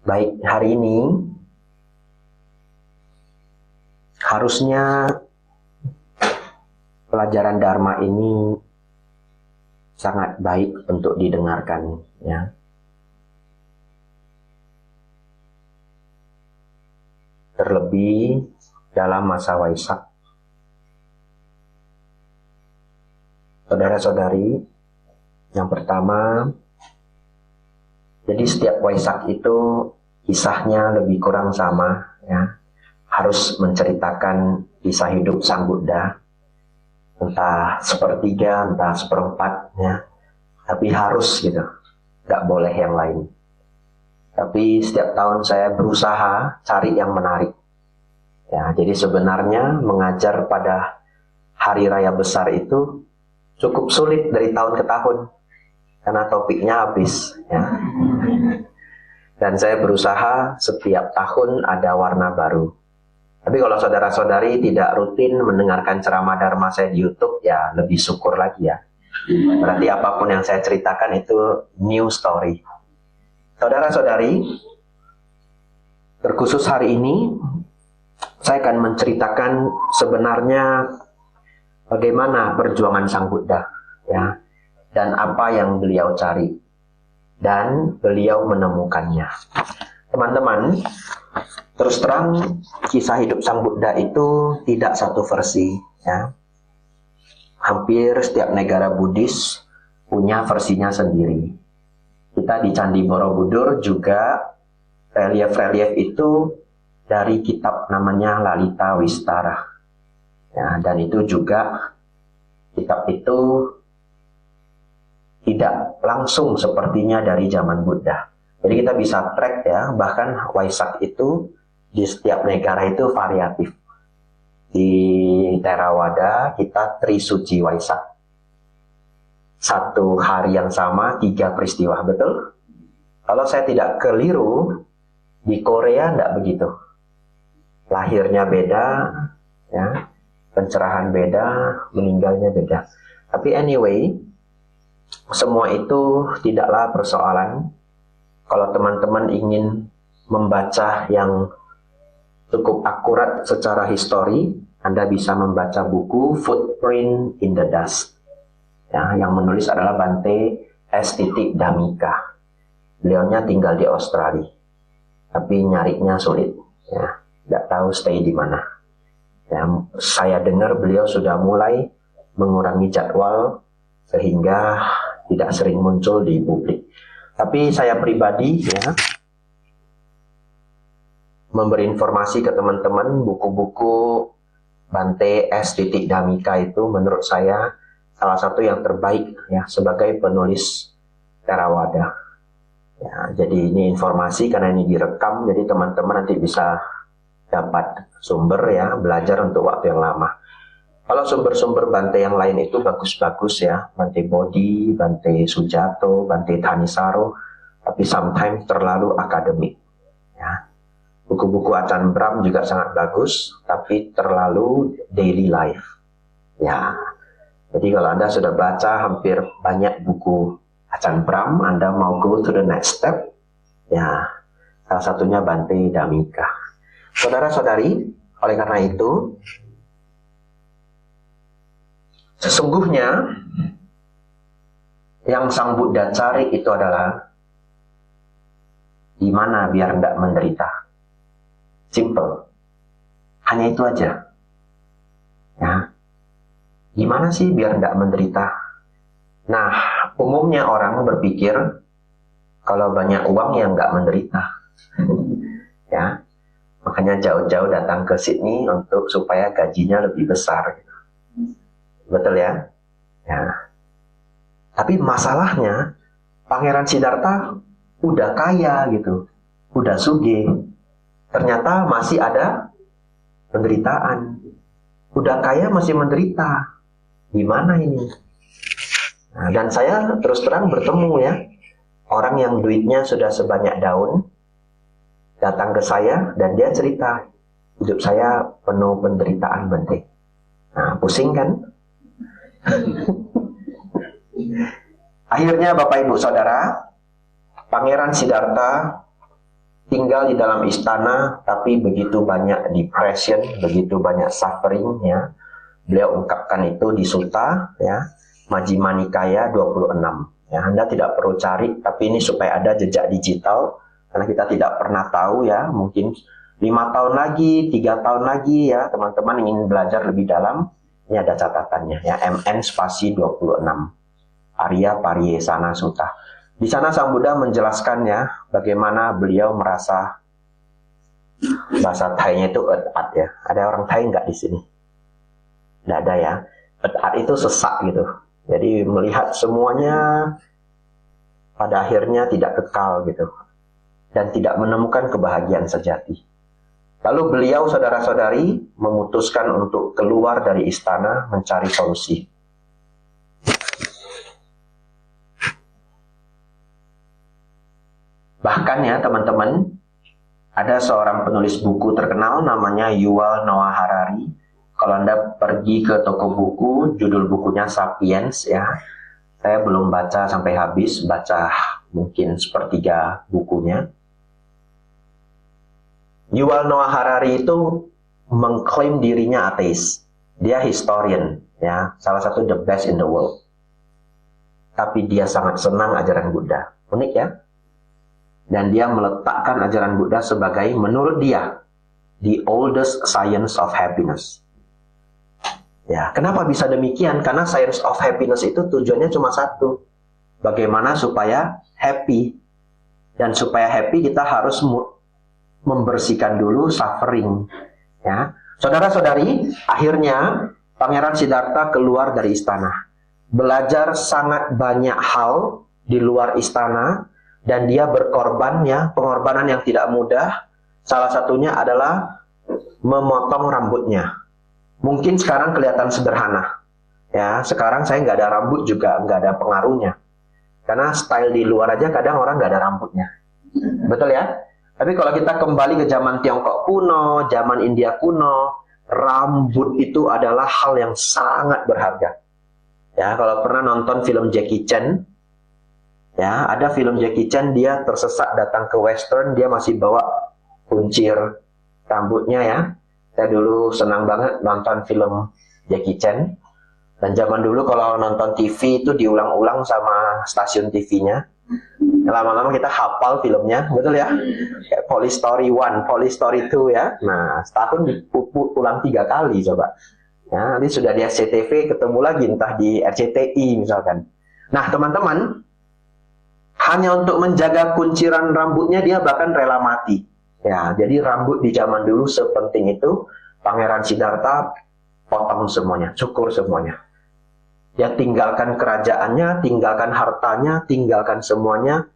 Baik, hari ini harusnya pelajaran Dharma ini sangat baik untuk didengarkan, ya. Terlebih dalam masa Waisak. Saudara-saudari, yang pertama, jadi setiap Waisak itu kisahnya lebih kurang sama, ya. Harus menceritakan kisah hidup Sang Buddha, entah sepertiga, entah seperempat, ya. Tapi harus gitu, nggak boleh yang lain. Tapi setiap tahun saya berusaha cari yang menarik. Ya, jadi sebenarnya mengajar pada hari raya besar itu cukup sulit dari tahun ke tahun, karena topiknya habis. Ya. Dan saya berusaha setiap tahun ada warna baru. Tapi kalau saudara-saudari tidak rutin mendengarkan ceramah Dharma saya di YouTube, ya lebih syukur lagi ya. Berarti apapun yang saya ceritakan itu new story. Saudara-saudari, terkhusus hari ini, saya akan menceritakan sebenarnya bagaimana perjuangan Sang Buddha, ya, dan apa yang beliau cari, dan beliau menemukannya. Teman-teman, terus terang kisah hidup Sang Buddha itu tidak satu versi, ya. Hampir setiap negara Buddhis punya versinya sendiri. Kita di Candi Borobudur juga relief-relief itu dari kitab namanya Lalita Wistara. Ya, dan itu juga kitab itu tidak langsung sepertinya dari zaman Buddha. Jadi kita bisa track ya, bahkan Waisak itu di setiap negara itu variatif. Di Theravada kita Trisuci Waisak. Satu hari yang sama, 3 peristiwa, betul? Kalau saya tidak keliru, di Korea tidak begitu. Lahirnya beda, ya, pencerahan beda, meninggalnya beda. Tapi anyway, semua itu tidaklah persoalan. Kalau teman-teman ingin membaca yang cukup akurat secara histori, Anda bisa membaca buku Footprint in the Dust, ya, yang menulis adalah Bante S. Dhammika. Beliaunya tinggal di Australia, tapi nyarinya sulit, ya, tidak tahu stay di mana. Ya, saya dengar beliau sudah mulai mengurangi jadwal sehingga tidak sering muncul di publik. Tapi saya pribadi, ya, memberi informasi ke teman-teman, buku-buku Bante S. Dhammika itu menurut saya salah satu yang terbaik, ya, sebagai penulis Theravada. Ya, jadi ini informasi karena ini direkam, jadi teman-teman nanti bisa dapat sumber, ya, belajar untuk waktu yang lama. Kalau sumber-sumber Bante yang lain itu bagus-bagus, ya, Bante Bodhi, Bante Sujato, Bante Thanisaro, tapi sometimes terlalu akademik. Ya. Buku-buku Ajahn Brahm juga sangat bagus, tapi terlalu daily life. Ya, jadi kalau Anda sudah baca hampir banyak buku Ajahn Brahm, Anda mau go to the next step, ya, salah satunya Bante Dhammika. Saudara-saudari, oleh karena itu, sesungguhnya yang Sang Buddha cari itu adalah gimana biar tidak menderita. Simple. Hanya itu aja. Ya. Gimana sih biar tidak menderita? Nah, umumnya orang berpikir kalau banyak uang ya nggak menderita. Ya. Makanya jauh-jauh datang ke Sydney untuk supaya gajinya lebih besar. Betul ya? Ya. Tapi masalahnya Pangeran Siddhartha udah kaya gitu, udah sugih. Ternyata masih ada penderitaan. Udah kaya masih menderita. Gimana ini? Nah, dan saya terus terang bertemu, ya, orang yang duitnya sudah sebanyak daun datang ke saya dan dia cerita, hidup saya penuh penderitaan, Bante. Nah, pusing kan? Akhirnya Bapak Ibu Saudara, Pangeran Siddhartha tinggal di dalam istana, tapi begitu banyak depression, begitu banyak suffering, ya. Beliau ungkapkan itu di Sutta, ya, Majjhima Nikaya 26. Ya, Anda tidak perlu cari, tapi ini supaya ada jejak digital, karena kita tidak pernah tahu, ya, mungkin 5 tahun lagi, 3 tahun lagi, ya, teman-teman ingin belajar lebih dalam, ini ada catatannya, ya, MN spasi 26. Arya Pariyesana Sutta. Di sana Sang Buddha menjelaskannya bagaimana beliau merasa, bahasa Thai-nya itu et-at, ya. Ada orang Thai nggak di sini? Nggak ada, ya. Et-at itu sesak gitu. Jadi melihat semuanya pada akhirnya tidak kekal gitu. Dan tidak menemukan kebahagiaan sejati. Lalu beliau, saudara-saudari, memutuskan untuk keluar dari istana mencari solusi. Bahkan, ya teman-teman, ada seorang penulis buku terkenal namanya Yuval Noah Harari. Kalau Anda pergi ke toko buku, judul bukunya Sapiens, ya. Saya belum baca sampai habis, baca mungkin sepertiga bukunya. Yuval Noah Harari itu mengklaim dirinya ateis. Dia historian, ya, salah satu the best in the world. Tapi dia sangat senang ajaran Buddha. Unik, ya. Dan dia meletakkan ajaran Buddha sebagai, menurut dia, the oldest science of happiness. Ya, kenapa bisa demikian? Karena science of happiness itu tujuannya cuma satu. Bagaimana supaya happy. Dan supaya happy kita harus membersihkan dulu suffering. Ya, saudara-saudari, akhirnya Pangeran Siddhartha keluar dari istana. Belajar sangat banyak hal di luar istana. Dan dia berkorban, ya, pengorbanan yang tidak mudah. Salah satunya adalah memotong rambutnya. Mungkin sekarang kelihatan sederhana. Ya, sekarang saya nggak ada rambut juga nggak ada pengaruhnya. Karena style di luar aja kadang orang nggak ada rambutnya. Betul, ya? Tapi kalau kita kembali ke zaman Tiongkok kuno, zaman India kuno, rambut itu adalah hal yang sangat berharga. Ya, kalau pernah nonton film Jackie Chan, ya, ada film Jackie Chan, dia tersesat datang ke Western, dia masih bawa kuncir rambutnya, ya. Saya dulu senang banget nonton film Jackie Chan. Dan zaman dulu kalau nonton TV itu diulang-ulang sama stasiun TV-nya. Lama-lama kita hafal filmnya, betul, ya? Kayak Police Story 1, Police Story 2, ya. Nah, setahun dipupuk ulang 3 kali coba. Ya, nanti sudah di SCTV ketemu lagi, entah di RCTI misalkan. Nah, teman-teman, hanya untuk menjaga kunciran rambutnya dia bahkan rela mati. Ya, jadi rambut di zaman dulu sepenting itu. Pangeran Siddhartha potong semuanya, cukur semuanya. Dia tinggalkan kerajaannya, tinggalkan hartanya, tinggalkan semuanya,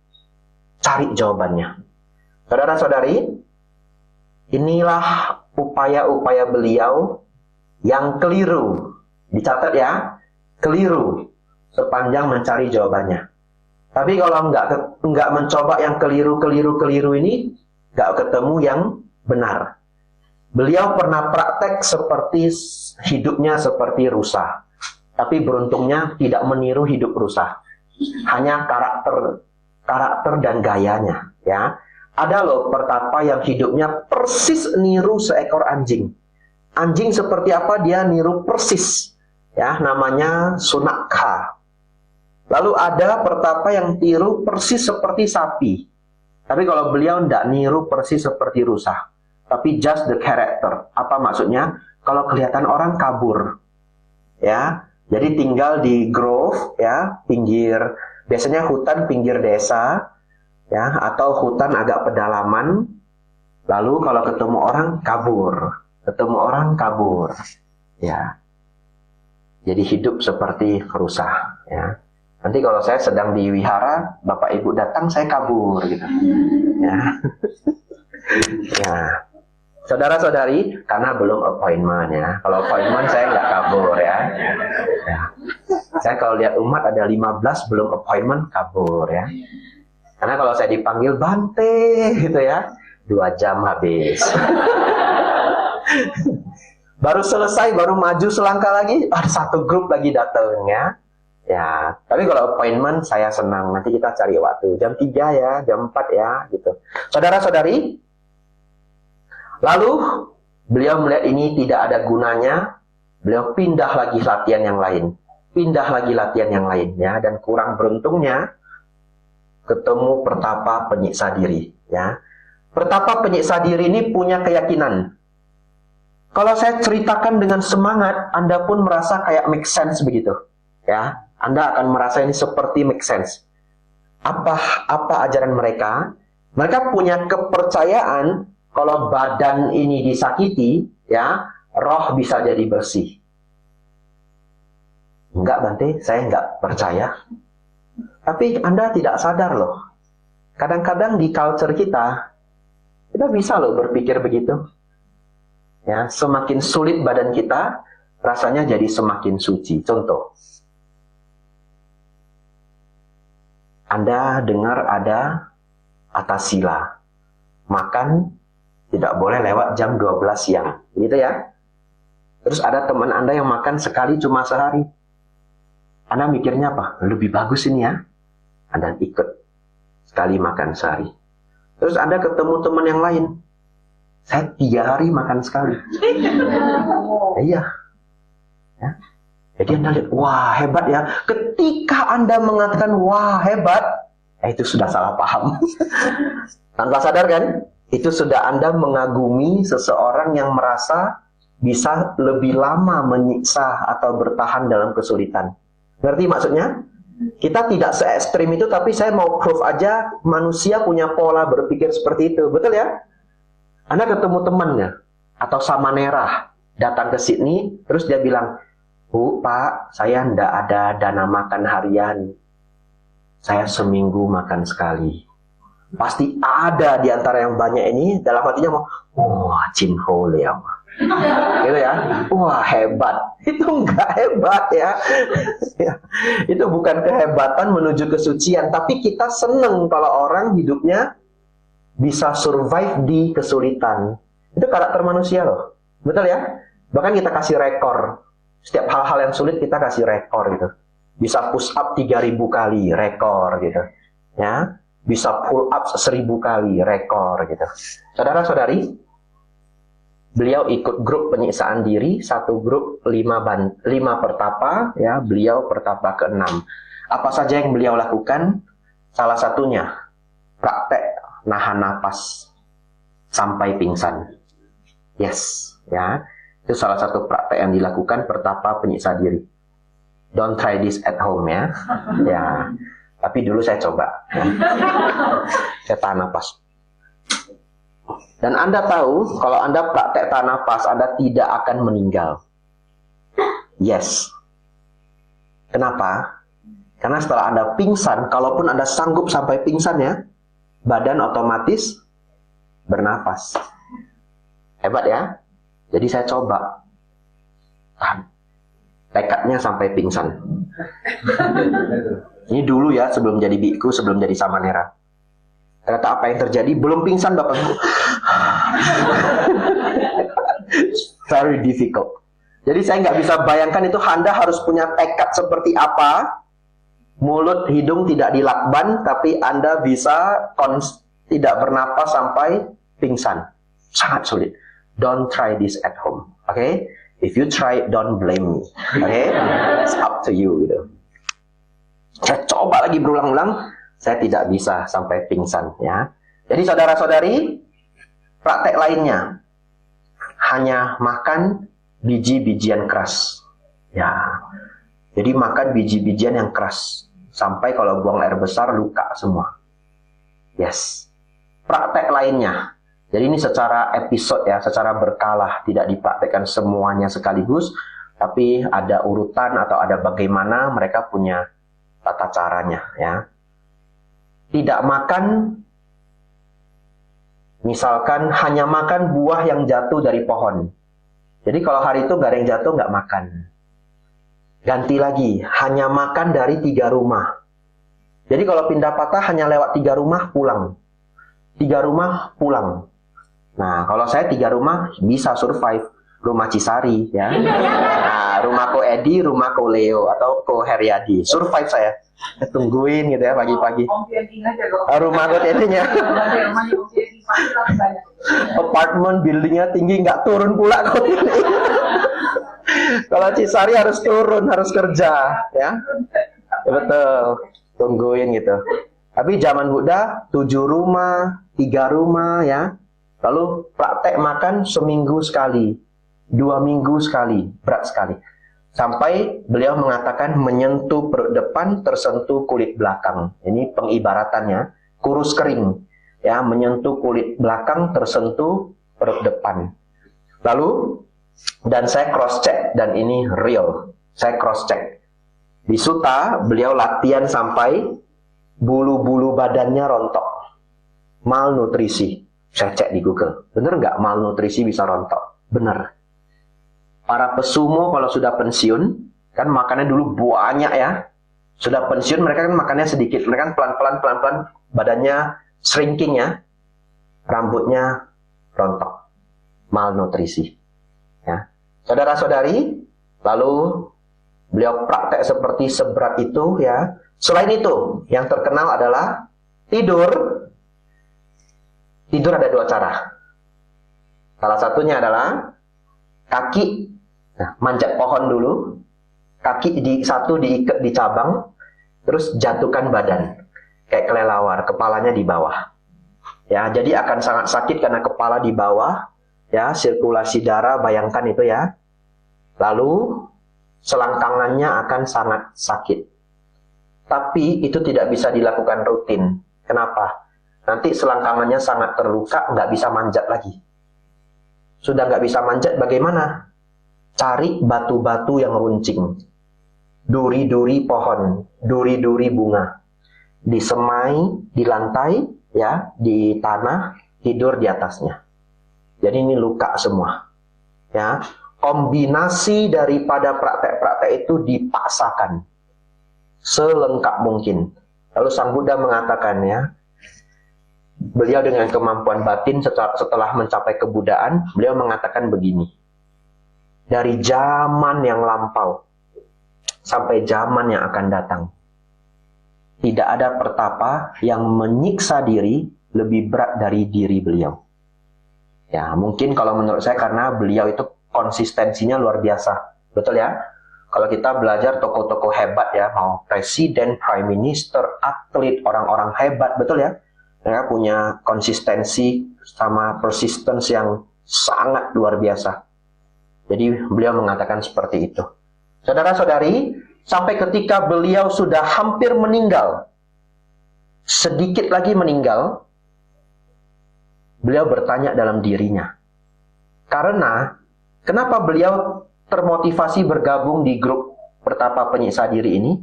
cari jawabannya. Saudara-saudari, inilah upaya-upaya beliau yang keliru. Dicatat, ya, keliru sepanjang mencari jawabannya. Tapi kalau nggak mencoba yang keliru ini, nggak ketemu yang benar. Beliau pernah praktek seperti hidupnya seperti rusa. Tapi beruntungnya tidak meniru hidup rusa. Hanya karakter dan gayanya. Ya, ada loh pertapa yang hidupnya persis niru seekor anjing. Anjing seperti apa dia niru persis. Ya, namanya Sunakha. Lalu ada pertapa yang tiru persis seperti sapi. Tapi kalau beliau tidak niru persis seperti rusa. Tapi just the character. Apa maksudnya? Kalau kelihatan orang kabur. Ya, jadi tinggal di grove, ya, pinggir, biasanya hutan pinggir desa, ya, atau hutan agak pedalaman. Lalu kalau ketemu orang kabur. Ya. Jadi hidup seperti rusa, ya. Nanti kalau saya sedang di wihara, Bapak Ibu datang, saya kabur gitu. Ya. Ya. Saudara-saudari, karena belum appointment, ya. Kalau appointment saya nggak kabur, ya. Ya. Saya kalau lihat umat ada 15 belum appointment, kabur, ya. Karena kalau saya dipanggil Bante gitu, ya, 2 jam habis. Baru selesai, baru maju selangkah lagi, ada satu grup lagi datang, ya. Ya, tapi kalau appointment saya senang. Nanti kita cari waktu. Jam 3 ya, jam 4 ya, gitu. Saudara-saudari, lalu beliau melihat ini tidak ada gunanya. Beliau pindah lagi latihan yang lain. Pindah lagi latihan yang lain, ya. Dan kurang beruntungnya, ketemu pertapa penyiksa diri, ya. Pertapa penyiksa diri ini punya keyakinan. Kalau saya ceritakan dengan semangat, Anda pun merasa kayak make sense begitu. Ya, Anda akan merasa ini seperti make sense. Apa ajaran mereka? Mereka punya kepercayaan kalau badan ini disakiti, ya, roh bisa jadi bersih. Enggak, Bante, saya enggak percaya. Tapi Anda tidak sadar loh. Kadang-kadang di culture kita bisa loh berpikir begitu. Ya, semakin sulit badan kita, rasanya jadi semakin suci. Contoh, Anda dengar ada atasila, makan tidak boleh lewat jam 12 siang, gitu ya. Terus ada teman Anda yang makan sekali cuma sehari. Anda mikirnya apa? Lebih bagus ini ya. Anda ikut sekali makan sehari. Terus Anda ketemu teman yang lain. Saya 3 hari makan sekali. Iya. Ya. Jadi Anda lihat, wah hebat ya. Ketika Anda mengatakan, wah hebat, itu sudah salah paham. Tanpa sadar kan? Itu sudah Anda mengagumi seseorang yang merasa bisa lebih lama menyiksa atau bertahan dalam kesulitan. Ngerti maksudnya? Kita tidak se ekstrim itu, tapi saya mau proof aja manusia punya pola berpikir seperti itu. Betul ya? Anda ketemu temannya atau Samanera datang ke Sydney, terus dia bilang, Bu, Pak, saya ndak ada dana makan harian. Saya seminggu makan sekali. Pasti ada di antara yang banyak ini, dalam hatinya mau, wah, Chin Ho Liao. Gitu ya, wah hebat. Itu enggak hebat ya. Itu bukan kehebatan menuju kesucian, tapi kita seneng kalau orang hidupnya bisa survive di kesulitan. Itu karakter manusia loh. Betul ya? Bahkan kita kasih rekor. Setiap hal-hal yang sulit kita kasih rekor gitu. Bisa push up 3000 kali, rekor gitu. Ya, bisa pull up 1000 kali, rekor gitu. Saudara-saudari, beliau ikut grup penyiksaan diri, satu grup 5 pertapa, ya, beliau pertapa ke-6. Apa saja yang beliau lakukan? Salah satunya praktek nahan napas sampai pingsan. Yes, ya. Itu salah satu praktek yang dilakukan pertapa penyiksa diri. Don't try this at home ya. Ya. Tapi dulu saya coba. Ya. Saya tahan napas. Dan Anda tahu, kalau Anda praktek tahan napas, Anda tidak akan meninggal. Yes. Kenapa? Karena setelah Anda pingsan, kalaupun Anda sanggup sampai pingsan ya, badan otomatis bernapas. Hebat ya? Jadi saya coba. Tahan. Tekadnya sampai pingsan. Ini dulu ya, sebelum jadi biku, sebelum jadi Samanera. Ternyata apa yang terjadi? Belum pingsan Bapakku. Very difficult. Jadi saya nggak bisa bayangkan itu Anda harus punya tekad seperti apa. Mulut, hidung tidak dilakban, tapi Anda bisa tidak bernapas sampai pingsan. Sangat sulit. Don't try this at home. Oke? Okay? If you try it, don't blame me. Oke? Okay? It's up to you gitu. Saya coba lagi berulang-ulang, saya tidak bisa sampai pingsan ya. Jadi saudara-saudari, praktek lainnya hanya makan biji-bijian keras. Ya. Jadi makan biji-bijian yang keras sampai kalau buang air besar luka semua. Yes. Praktek lainnya. Jadi ini secara episode ya, secara berkala, tidak dipraktekkan semuanya sekaligus, tapi ada urutan atau ada bagaimana mereka punya tata caranya ya. Tidak makan, misalkan hanya makan buah yang jatuh dari pohon. Jadi kalau hari itu gak ada yang jatuh, nggak makan. Ganti lagi, hanya makan dari 3 rumah. Jadi kalau pindah patah hanya lewat 3 rumah pulang. 3 rumah pulang. Nah, kalau saya 3 rumah bisa survive. rumah Cisari ya. Nah, rumah Ko Edi, rumah Ko Leo atau Ko Heriadi. Survive saya. Tungguin gitu ya pagi-pagi. Rumah Ko Edinya. Apartemen buildingnya tinggi, nggak turun pula Ko Edi. Kalau Cisari harus turun, harus kerja ya. Ya betul. Tungguin gitu. Tapi zaman Buddha 7 rumah, 3 rumah ya. Lalu praktek makan seminggu sekali, 2 minggu sekali, berat sekali. Sampai beliau mengatakan menyentuh perut depan, tersentuh kulit belakang. Ini pengibaratannya, kurus kering. Ya, menyentuh kulit belakang, tersentuh perut depan. Lalu, dan saya cross check, dan ini real. Saya cross check. Di Sutta, beliau latihan sampai bulu-bulu badannya rontok. Malnutrisi. Saya cek di Google. Bener nggak malnutrisi bisa rontok? Bener. Para pesumo kalau sudah pensiun, kan makannya dulu banyak ya. Sudah pensiun mereka kan makannya sedikit. Mereka kan pelan-pelan badannya shrinking ya. Rambutnya rontok. Malnutrisi. Ya. Saudara-saudari, lalu beliau praktek seperti seberat itu ya. Selain itu, yang terkenal adalah tidur. Tidur ada 2 cara. Salah satunya adalah kaki. Nah, manjat pohon dulu, kaki satu diikat di cabang, terus jatuhkan badan, kayak kelelawar, kepalanya di bawah. Ya, jadi akan sangat sakit karena kepala di bawah, ya, sirkulasi darah, bayangkan itu ya. Lalu, selangkangannya akan sangat sakit. Tapi itu tidak bisa dilakukan rutin. Kenapa? Nanti selangkangannya sangat terluka, nggak bisa manjat lagi. Sudah nggak bisa manjat, bagaimana? Cari batu-batu yang runcing, duri-duri pohon, duri-duri bunga, disemai di lantai, ya, di tanah, tidur di atasnya. Jadi ini luka semua, ya. Kombinasi daripada praktek-praktek itu dipaksakan selengkap mungkin. Lalu Sang Buddha mengatakan ya, beliau dengan kemampuan batin setelah mencapai kebudaan, beliau mengatakan begini. Dari zaman yang lampau sampai zaman yang akan datang, tidak ada pertapa yang menyiksa diri lebih berat dari diri beliau. Ya, mungkin kalau menurut saya karena beliau itu konsistensinya luar biasa. Betul ya? Kalau kita belajar tokoh-tokoh hebat ya, mau presiden, prime minister, atlet, orang-orang hebat, betul ya? Mereka punya konsistensi sama persistence yang sangat luar biasa. Jadi beliau mengatakan seperti itu. Saudara-saudari, sampai ketika beliau sudah hampir meninggal, sedikit lagi meninggal, beliau bertanya dalam dirinya. Karena, kenapa beliau termotivasi bergabung di grup Pertapa Penyiksa Diri ini?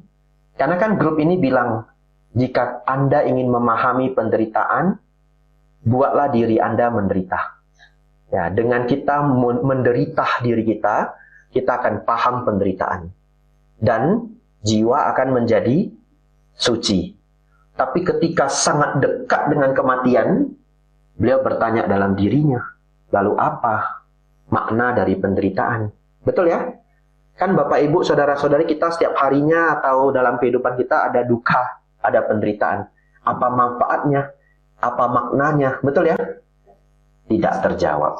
Karena kan grup ini bilang, jika Anda ingin memahami penderitaan, buatlah diri Anda menderita. Ya, dengan kita menderita diri kita akan paham penderitaan. Dan jiwa akan menjadi suci. Tapi ketika sangat dekat dengan kematian, beliau bertanya dalam dirinya, lalu apa makna dari penderitaan? Betul ya? Kan Bapak Ibu, saudara-saudari kita setiap harinya atau dalam kehidupan kita ada duka, ada penderitaan. Apa manfaatnya? Apa maknanya? Betul ya? Tidak terjawab.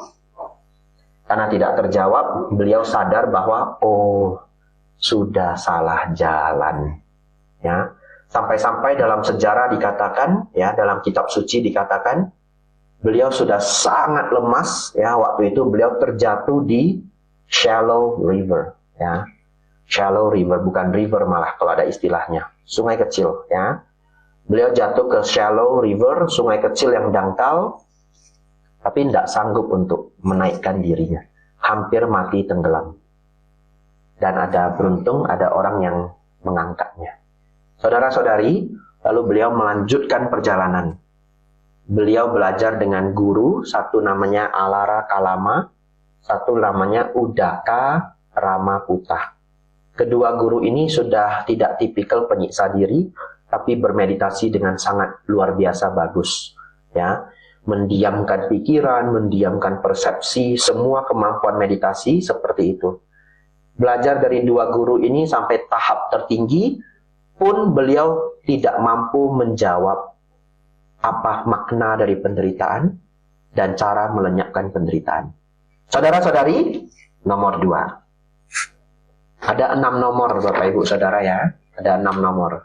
Karena tidak terjawab, beliau sadar bahwa oh, sudah salah jalan. Ya. Sampai-sampai dalam sejarah dikatakan, ya, dalam kitab suci dikatakan, beliau sudah sangat lemas, ya, waktu itu beliau terjatuh di shallow river, ya. Shallow river, bukan river malah kalau ada istilahnya, sungai kecil, ya. Beliau jatuh ke shallow river, sungai kecil yang dangkal, tapi tidak sanggup untuk menaikkan dirinya. Hampir mati tenggelam. Dan beruntung ada orang yang mengangkatnya. Saudara-saudari, lalu beliau melanjutkan perjalanan. Beliau belajar dengan guru, satu namanya Alara Kalama, satu namanya Udaka Ramaputa. Kedua guru ini sudah tidak tipikal penyiksa diri, tapi bermeditasi dengan sangat luar biasa bagus. Ya, mendiamkan pikiran, mendiamkan persepsi, semua kemampuan meditasi seperti itu. Belajar dari dua guru ini sampai tahap tertinggi pun beliau tidak mampu menjawab apa makna dari penderitaan dan cara melenyapkan penderitaan. Saudara-saudari, nomor 2. Ada 6 nomor Bapak Ibu Saudara ya. Ada 6 nomor.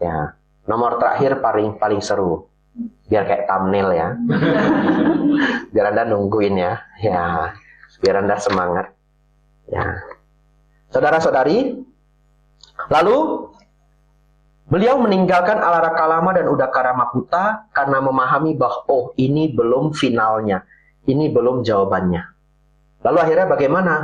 Ya, nomor terakhir paling seru. Biar kayak thumbnail ya. Biar Anda nungguin ya. Ya, biar Anda semangat. Ya. Saudara-saudari, lalu beliau meninggalkan Alarakalama dan Udakaramaputa karena memahami bahwa ini belum finalnya. Ini belum jawabannya. Lalu akhirnya bagaimana?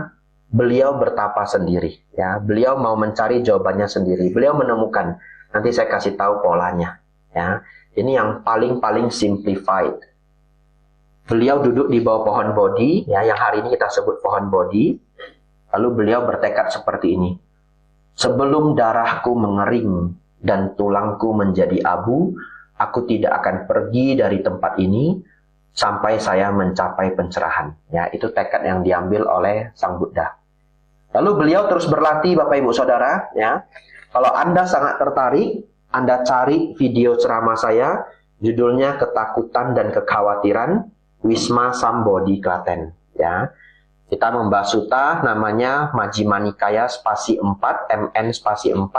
Beliau bertapa sendiri. Ya, beliau mau mencari jawabannya sendiri. Beliau menemukan. Nanti saya kasih tahu polanya. Ya, ini yang paling simplified. Beliau duduk di bawah pohon Bodhi, ya, yang hari ini kita sebut pohon Bodhi. Lalu beliau bertekad seperti ini. Sebelum darahku mengering dan tulangku menjadi abu, aku tidak akan pergi dari tempat ini sampai saya mencapai pencerahan. Ya, itu tekad yang diambil oleh Sang Buddha. Lalu beliau terus berlatih Bapak Ibu Saudara, ya. Kalau Anda sangat tertarik, Anda cari video ceramah saya, judulnya Ketakutan dan Kekhawatiran, Wisma Sambodhi Klaten, ya. Kita membahas sutta namanya Majjhima Nikaya spasi 4, MN spasi 4,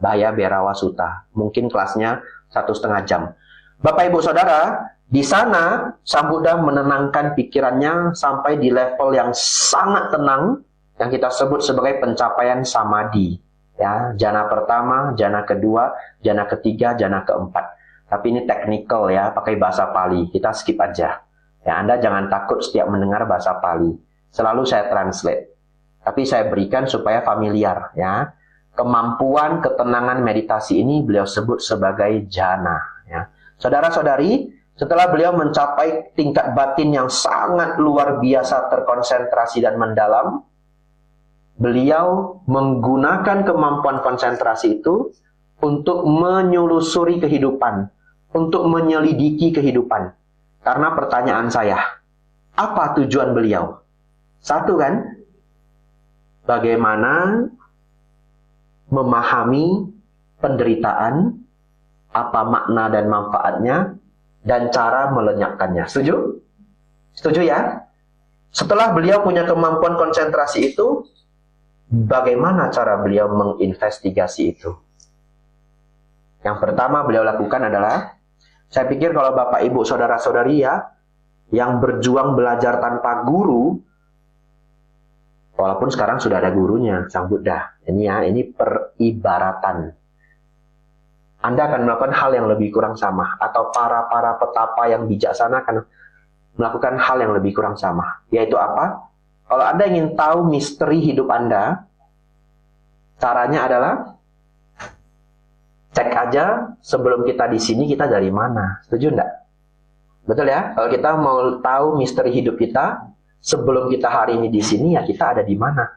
Bhaya Bhairawa Sutta. Mungkin kelasnya 1,5 jam. Bapak Ibu Saudara, di sana Sang Buddha menenangkan pikirannya sampai di level yang sangat tenang, yang kita sebut sebagai pencapaian samadhi. Ya, jana pertama, jana kedua, jana ketiga, jana keempat. Tapi ini teknikal ya, pakai bahasa Pali. Kita skip aja. Ya, Anda jangan takut setiap mendengar bahasa Pali. Selalu saya translate. Tapi saya berikan supaya familiar ya. Kemampuan ketenangan meditasi ini beliau sebut sebagai jana ya. Saudara-saudari, setelah beliau mencapai tingkat batin yang sangat luar biasa terkonsentrasi dan mendalam, beliau menggunakan kemampuan konsentrasi itu untuk menyelusuri kehidupan, untuk menyelidiki kehidupan. Karena pertanyaan saya, apa tujuan beliau? Satu kan, bagaimana memahami penderitaan, apa makna dan manfaatnya, dan cara melenyapkannya. Setuju? Setuju ya? Setelah beliau punya kemampuan konsentrasi itu, bagaimana cara beliau menginvestigasi itu? Yang pertama beliau lakukan adalah, saya pikir kalau Bapak Ibu Saudara-saudari ya, yang berjuang belajar tanpa guru, walaupun sekarang sudah ada gurunya, Sang Buddha. Ini ya, ini peribaratan. Anda akan melakukan hal yang lebih kurang sama. Atau para petapa yang bijaksana akan melakukan hal yang lebih kurang sama. Yaitu apa? Kalau Anda ingin tahu misteri hidup Anda, caranya adalah cek aja sebelum kita di sini kita dari mana. Setuju enggak? Betul ya? Kalau kita mau tahu misteri hidup kita, sebelum kita hari ini di sini, ya kita ada di mana.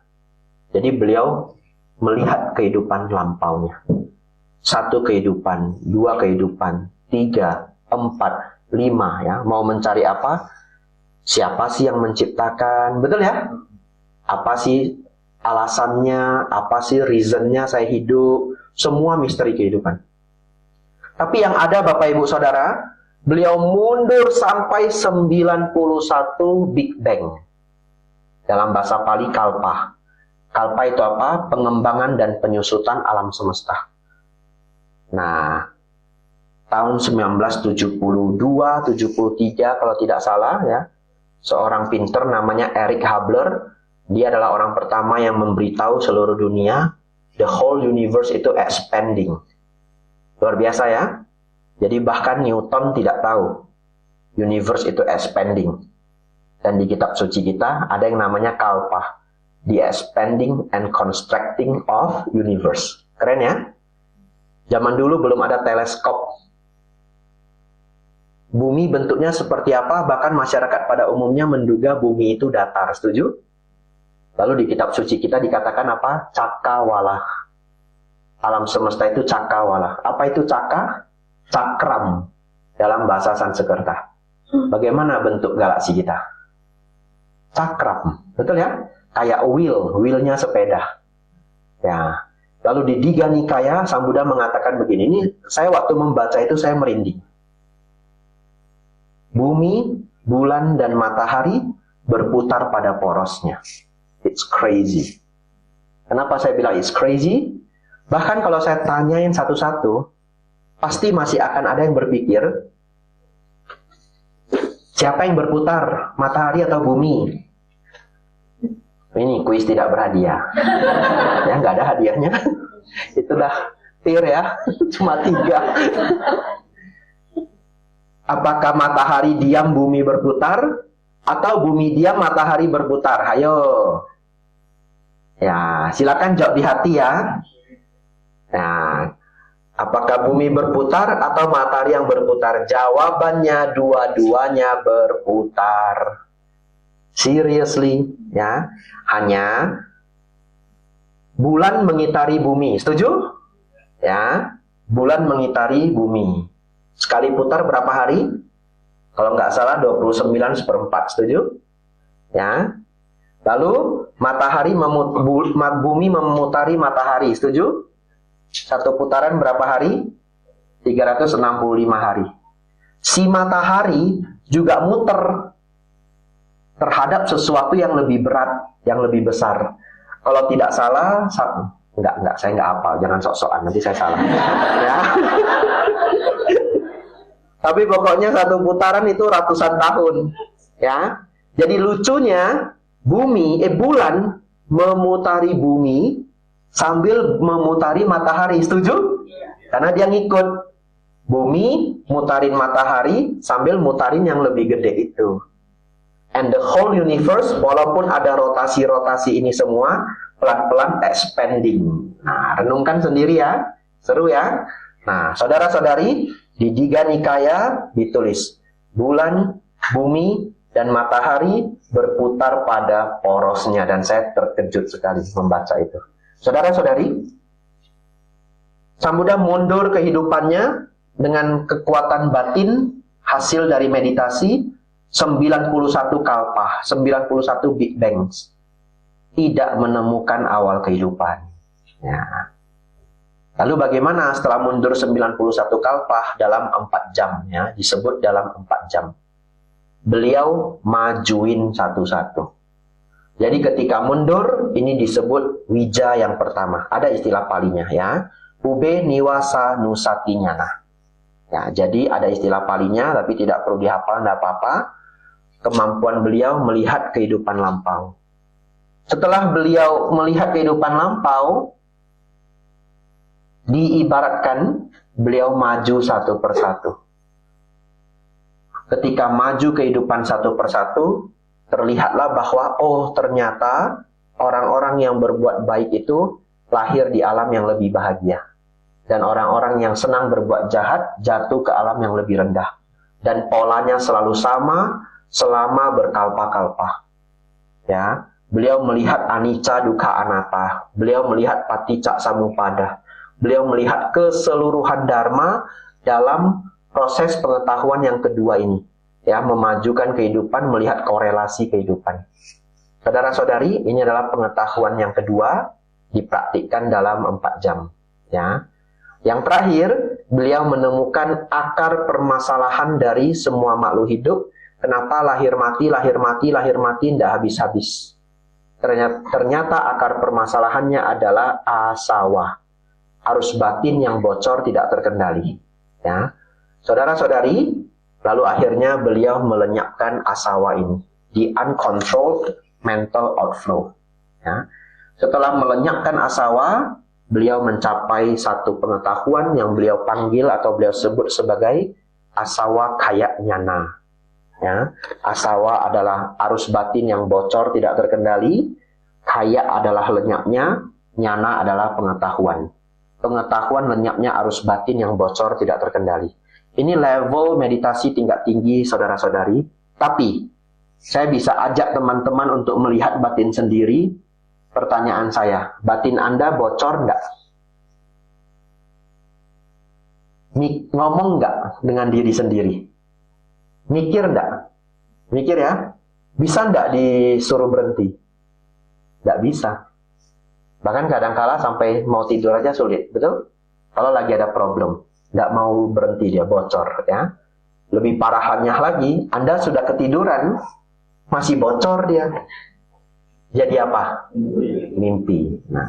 Jadi beliau melihat kehidupan lampaunya. 1 kehidupan, 2 kehidupan, 3, 4, 5 ya. Mau mencari apa? Siapa sih yang menciptakan? Betul ya? Apa sih alasannya? Apa sih reasonnya saya hidup? Semua misteri kehidupan. Tapi yang ada Bapak Ibu Saudara, beliau mundur sampai 91 Big Bang. Dalam bahasa Pali kalpa. Kalpa itu apa? Pengembangan dan penyusutan alam semesta. Nah, tahun 1972-73 kalau tidak salah ya, seorang pinter namanya Eric Hubler, dia adalah orang pertama yang memberitahu seluruh dunia, the whole universe itu expanding. Luar biasa ya. Jadi bahkan Newton tidak tahu universe itu expanding. Dan di kitab suci kita ada yang namanya kalpa, the expanding and constructing of universe. Keren ya? Zaman dulu belum ada teleskop. Bumi bentuknya seperti apa, bahkan masyarakat pada umumnya menduga bumi itu datar. Setuju? Lalu di kitab suci kita dikatakan apa? Cakawala. Alam semesta itu cakawala. Apa itu caka? Cakram dalam bahasa Sanskerta. Bagaimana bentuk galaksi kita? Cakram, betul ya? Kayak wheel-nya sepeda. Ya. Lalu di Diga Nikaya, Sang Buddha mengatakan begini, ini saya waktu membaca itu saya merinding. Bumi, bulan, dan matahari berputar pada porosnya. It's crazy. Kenapa saya bilang it's crazy? Bahkan kalau saya tanyain satu-satu, pasti masih akan ada yang berpikir, siapa yang berputar, matahari atau bumi? Ini kuis tidak berhadiah. Ya, nggak ada hadiahnya. Itu dah tir ya, cuma 3. Apakah matahari diam, bumi berputar? Atau bumi diam, matahari berputar? Ayo. Ya, silakan jawab di hati ya. Nah, apakah bumi berputar atau matahari yang berputar? Jawabannya dua-duanya berputar. Seriously, ya. Hanya bulan mengitari bumi. Setuju? Ya, bulan mengitari bumi. Sekali putar berapa hari? Kalau nggak salah 29/4. Setuju? Ya. Lalu matahari bumi memutari matahari. Setuju? Satu putaran berapa hari? 365 hari. Si matahari juga muter terhadap sesuatu yang lebih berat, yang lebih besar. Kalau tidak salah, enggak, saya enggak hafal, jangan sok-sokan, nanti saya salah. Ya. Tapi pokoknya satu putaran itu ratusan tahun, ya. Jadi lucunya bulan memutari bumi sambil memutari matahari, setuju? Karena dia ngikut. Bumi mutarin matahari sambil mutarin yang lebih gede itu. And the whole universe, walaupun ada rotasi-rotasi ini semua, pelan-pelan expanding. Nah, renungkan sendiri ya. Seru ya. Nah, saudara-saudari, di Diga Nikaya ditulis, bulan, bumi, dan matahari berputar pada porosnya. Dan saya terkejut sekali membaca itu. Saudara-saudari, Sang Buddha mundur kehidupannya dengan kekuatan batin, hasil dari meditasi, 91 kalpa, 91 Big Bangs. Tidak menemukan awal kehidupan. Ya. Lalu bagaimana setelah mundur 91 kalpa dalam 4 jam? Ya, disebut dalam 4 jam. Beliau majuin satu-satu. Jadi ketika mundur, ini disebut wija yang pertama. Ada istilah palinya ya. Ube niwasa nusati nyana. Ya, jadi ada istilah palinya, tapi tidak perlu dihafal, tidak apa-apa. Kemampuan beliau melihat kehidupan lampau. Setelah beliau melihat kehidupan lampau, diibaratkan beliau maju satu persatu. Ketika maju kehidupan satu persatu, terlihatlah bahwa oh ternyata orang-orang yang berbuat baik itu lahir di alam yang lebih bahagia. Dan orang-orang yang senang berbuat jahat jatuh ke alam yang lebih rendah. Dan polanya selalu sama selama berkalpa-kalpa. Ya, beliau melihat anicca, dukkha, anatta. Beliau melihat paticca samuppada. Beliau melihat keseluruhan dharma dalam proses pengetahuan yang kedua ini. Ya, memajukan kehidupan, melihat korelasi kehidupan. Saudara-saudari, ini adalah pengetahuan yang kedua, dipraktikkan dalam 4 jam. Ya. Yang terakhir, beliau menemukan akar permasalahan dari semua makhluk hidup. Kenapa lahir mati, tidak habis-habis. Ternyata akar permasalahannya adalah asawa. Arus batin yang bocor tidak terkendali. Ya. Saudara-saudari, lalu akhirnya beliau melenyapkan asawa ini. The uncontrolled mental outflow. Ya. Setelah melenyapkan asawa, beliau mencapai satu pengetahuan yang beliau panggil atau beliau sebut sebagai asawa kaya nyana. Ya, asawa adalah arus batin yang bocor tidak terkendali, kaya adalah lenyapnya, nyana adalah pengetahuan. Pengetahuan lenyapnya arus batin yang bocor tidak terkendali. Ini level meditasi tingkat tinggi saudara-saudari, tapi saya bisa ajak teman-teman untuk melihat batin sendiri. Pertanyaan saya, batin Anda bocor nggak? Ngomong nggak dengan diri sendiri? Mikir enggak? Mikir ya. Bisa enggak disuruh berhenti? Enggak bisa. Bahkan kadang-kala sampai mau tidur aja sulit, betul? Kalau lagi ada problem, enggak mau berhenti dia, bocor ya. Lebih parahannya lagi, Anda sudah ketiduran, masih bocor dia. Jadi apa? Mimpi. Nah,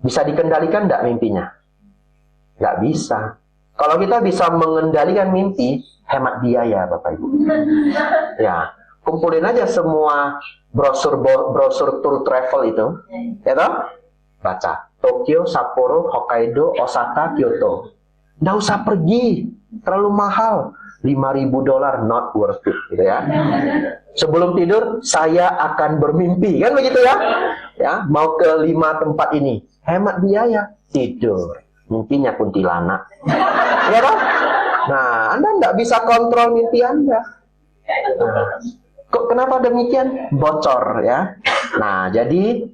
bisa dikendalikan enggak mimpinya? Enggak bisa. Kalau kita bisa mengendalikan mimpi, hemat biaya Bapak Ibu. Ya, kumpulin aja semua brosur tour travel itu, ya toh? Baca. Tokyo, Sapporo, Hokkaido, Osaka, Kyoto. Nggak usah pergi, terlalu mahal. $5.000 not worth it, gitu ya. Sebelum tidur, saya akan bermimpi, kan begitu ya? Ya, mau ke 5 tempat ini, hemat biaya, tidur. Mimpinya kuntilanak. Ya kan? Nah, Anda nggak bisa kontrol mimpi Anda. Nah, kok kenapa demikian? Bocor ya. Nah, jadi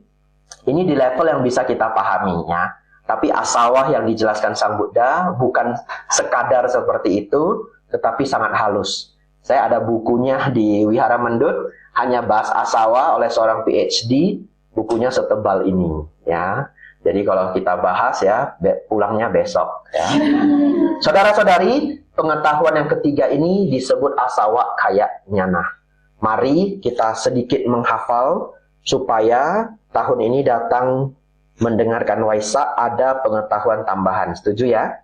ini di level yang bisa kita pahami ya. Tapi asawa yang dijelaskan Sang Buddha bukan sekadar seperti itu, tetapi sangat halus. Saya ada bukunya di Wihara Mendut, hanya bahas asawa oleh seorang PhD, bukunya setebal ini ya. Jadi kalau kita bahas ya, pulangnya besok ya. Saudara-saudari, pengetahuan yang ketiga ini disebut asawa kaya nyana. Mari kita sedikit menghafal supaya tahun ini datang mendengarkan Waisak ada pengetahuan tambahan. Setuju ya?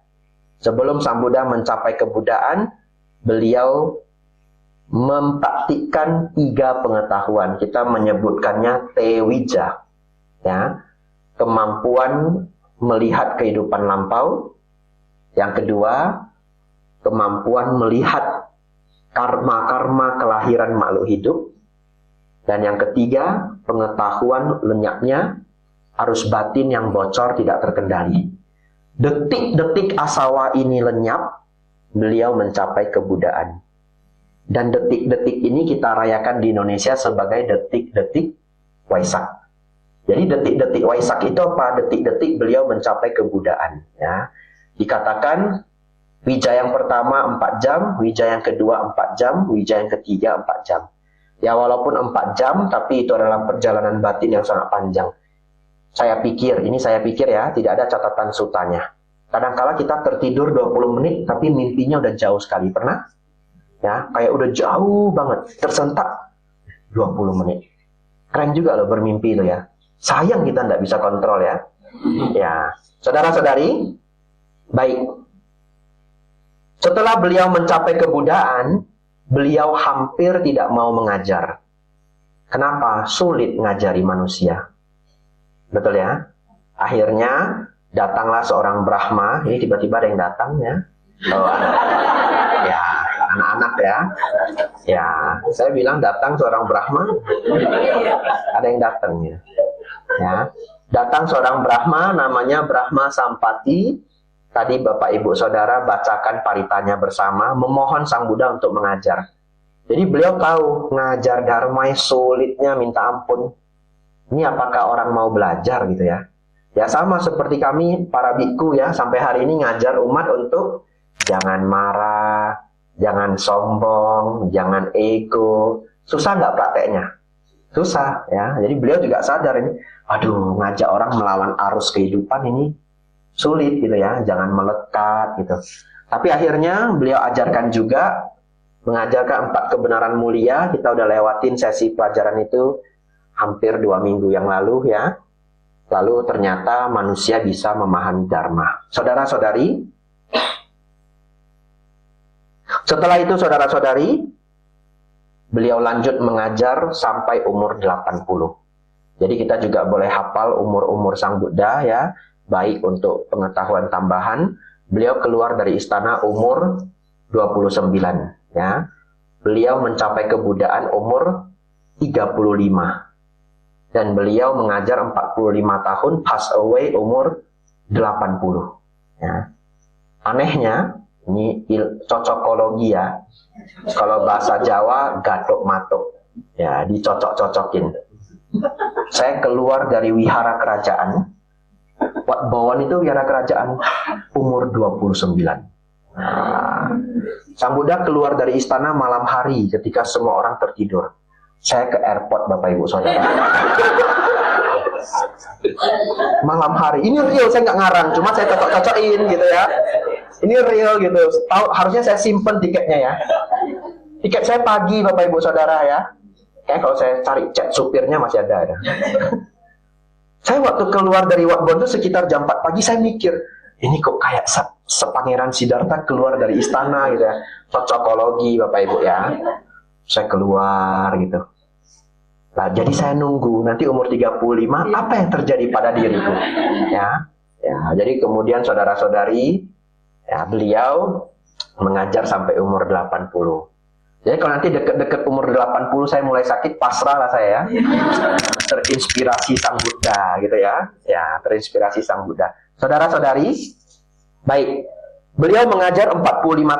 Sebelum Sang Buddha mencapai kebuddhaan, beliau mempraktikkan 3 pengetahuan. Kita menyebutkannya Tewija ya. Kemampuan melihat kehidupan lampau. Yang kedua, kemampuan melihat karma-karma kelahiran makhluk hidup. Dan yang ketiga, pengetahuan lenyapnya arus batin yang bocor tidak terkendali. Detik-detik asawa ini lenyap, beliau mencapai kebuddhaan. Dan detik-detik ini kita rayakan di Indonesia sebagai detik-detik Waisak. Jadi detik-detik Waisak itu apa? Detik-detik beliau mencapai kebuddhaan. Ya. Dikatakan wija yang pertama 4 jam, wija yang kedua 4 jam, wija yang ketiga 4 jam. Ya walaupun 4 jam, tapi itu adalah perjalanan batin yang sangat panjang. Saya pikir ya, tidak ada catatan sutanya. Kadang-kala kita tertidur 20 menit, tapi mimpinya udah jauh sekali. Pernah? Ya, kayak udah jauh banget, tersentak 20 menit. Keren juga loh bermimpi itu ya. Sayang kita nggak bisa kontrol ya. Ya, saudara-saudari, baik. Setelah beliau mencapai kebuddhaan, beliau hampir tidak mau mengajar. Kenapa? Sulit ngajari manusia. Betul ya? Akhirnya datanglah seorang Brahma. Ini tiba-tiba ada yang datang ya. Oh, ya, anak-anak ya. Ya, saya bilang datang seorang Brahma. Ada yang datang ya. Ya, datang seorang Brahma namanya Brahma Sampati. Tadi Bapak Ibu Saudara bacakan paritanya bersama, memohon Sang Buddha untuk mengajar. Jadi beliau tahu ngajar dharma sulitnya minta ampun. Ini apakah orang mau belajar gitu ya? Ya sama seperti kami para biku ya, sampai hari ini ngajar umat untuk jangan marah, jangan sombong, jangan ego. Susah nggak prakteknya? Susah ya. Jadi beliau juga sadar ini, aduh ngajak orang melawan arus kehidupan ini sulit gitu ya, jangan melekat gitu. Tapi akhirnya beliau ajarkan juga, mengajarkan 4 kebenaran mulia. Kita udah lewatin sesi pelajaran itu hampir 2 minggu yang lalu ya. Lalu ternyata manusia bisa memahami dharma. Saudara-saudari, setelah itu saudara-saudari, beliau lanjut mengajar sampai umur 80. Jadi kita juga boleh hafal umur-umur Sang Buddha ya. Baik untuk pengetahuan tambahan, beliau keluar dari istana umur 29 ya. Beliau mencapai kebuddhaan umur 35. Dan beliau mengajar 45 tahun, pass away umur 80 ya. Anehnya, ini cocokologi ya. Kalau bahasa Jawa gatok matok. Ya, dicocok-cocokin. Saya keluar dari wihara kerajaan. Wat Bowen itu wihara kerajaan umur 29. Nah, Sang Buddha keluar dari istana malam hari ketika semua orang tertidur. Saya ke airport, Bapak Ibu Saudara. Malam hari. Ini real, saya nggak ngarang, cuma saya cocok-cocokin gitu ya. Ini real gitu. Tahu, harusnya saya simpen tiketnya ya. Tiket saya pagi, Bapak Ibu Saudara ya. Kayak kalau saya cari chat supirnya masih ada ya. Saya waktu keluar dari Wat Bondo sekitar jam 4 pagi, saya mikir, ini kok kayak sepangeran Siddhartha keluar dari istana gitu ya. Cocokologi Bapak Ibu ya. Saya keluar gitu. Nah, jadi saya nunggu nanti umur 35 apa yang terjadi pada diriku. Ya. Ya, jadi kemudian saudara-saudari ya, beliau mengajar sampai umur 80. Jadi kalau nanti deket-deket umur 80 saya mulai sakit, pasrah lah saya ya. Terinspirasi Sang Buddha gitu ya. Ya, terinspirasi Sang Buddha. Saudara-saudari, baik. Beliau mengajar 45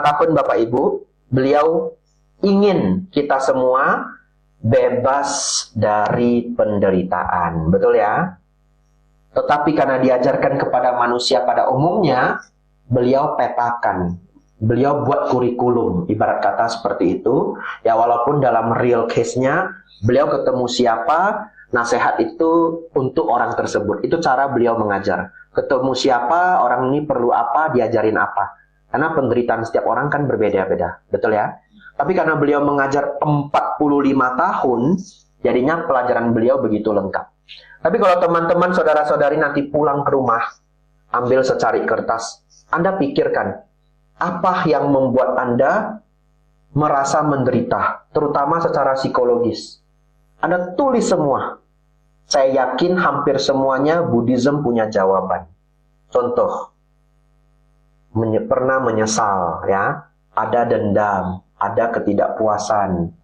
tahun Bapak Ibu. Beliau ingin kita semua bebas dari penderitaan. Betul ya? Tetapi karena diajarkan kepada manusia pada umumnya, beliau petakan. Beliau buat kurikulum, ibarat kata seperti itu. Ya walaupun dalam real case-nya, beliau ketemu siapa, nasihat itu untuk orang tersebut. Itu cara beliau mengajar. Ketemu siapa, orang ini perlu apa, diajarin apa. Karena penderitaan setiap orang kan berbeda-beda. Betul ya? Tapi karena beliau mengajar 45 tahun, jadinya pelajaran beliau begitu lengkap. Tapi kalau teman-teman, saudara-saudari nanti pulang ke rumah, ambil secari kertas, Anda pikirkan, apa yang membuat Anda merasa menderita, terutama secara psikologis. Anda tulis semua. Saya yakin hampir semuanya Buddhism punya jawaban. Contoh, pernah menyesal, ya, ada dendam, ada ketidakpuasan,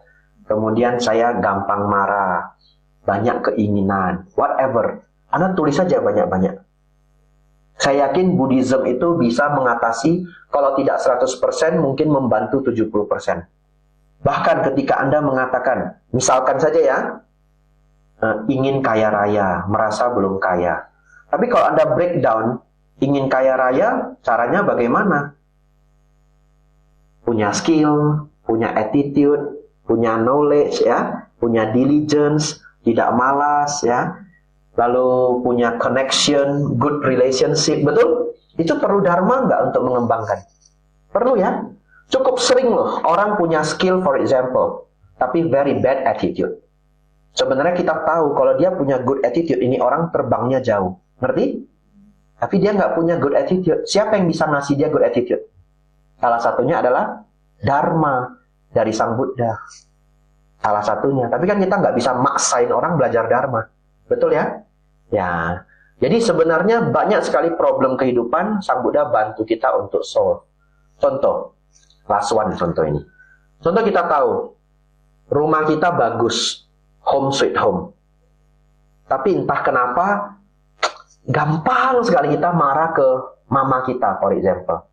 kemudian saya gampang marah, banyak keinginan, whatever. Anda tulis saja banyak-banyak. Saya yakin Buddhism itu bisa mengatasi, kalau tidak 100%, mungkin membantu 70%. Bahkan ketika Anda mengatakan, misalkan saja ya, ingin kaya raya, merasa belum kaya. Tapi kalau Anda breakdown, ingin kaya raya, caranya bagaimana? Punya skill, punya attitude, punya knowledge, ya, punya diligence, tidak malas, ya. Lalu punya connection, good relationship, betul? Itu perlu dharma nggak untuk mengembangkan? Perlu ya? Cukup sering loh, orang punya skill for example, tapi very bad attitude. Sebenarnya kita tahu kalau dia punya good attitude, ini orang terbangnya jauh. Ngerti? Tapi dia nggak punya good attitude. Siapa yang bisa ngasih dia good attitude? Salah satunya adalah dharma dari Sang Buddha. Salah satunya. Tapi kan kita nggak bisa maksain orang belajar dharma. Betul ya? Ya. Jadi sebenarnya banyak sekali problem kehidupan, Sang Buddha bantu kita untuk solve. Contoh, last one contoh ini. Contoh kita tahu, rumah kita bagus, home sweet home. Tapi entah kenapa, gampang sekali kita marah ke mama kita, for example.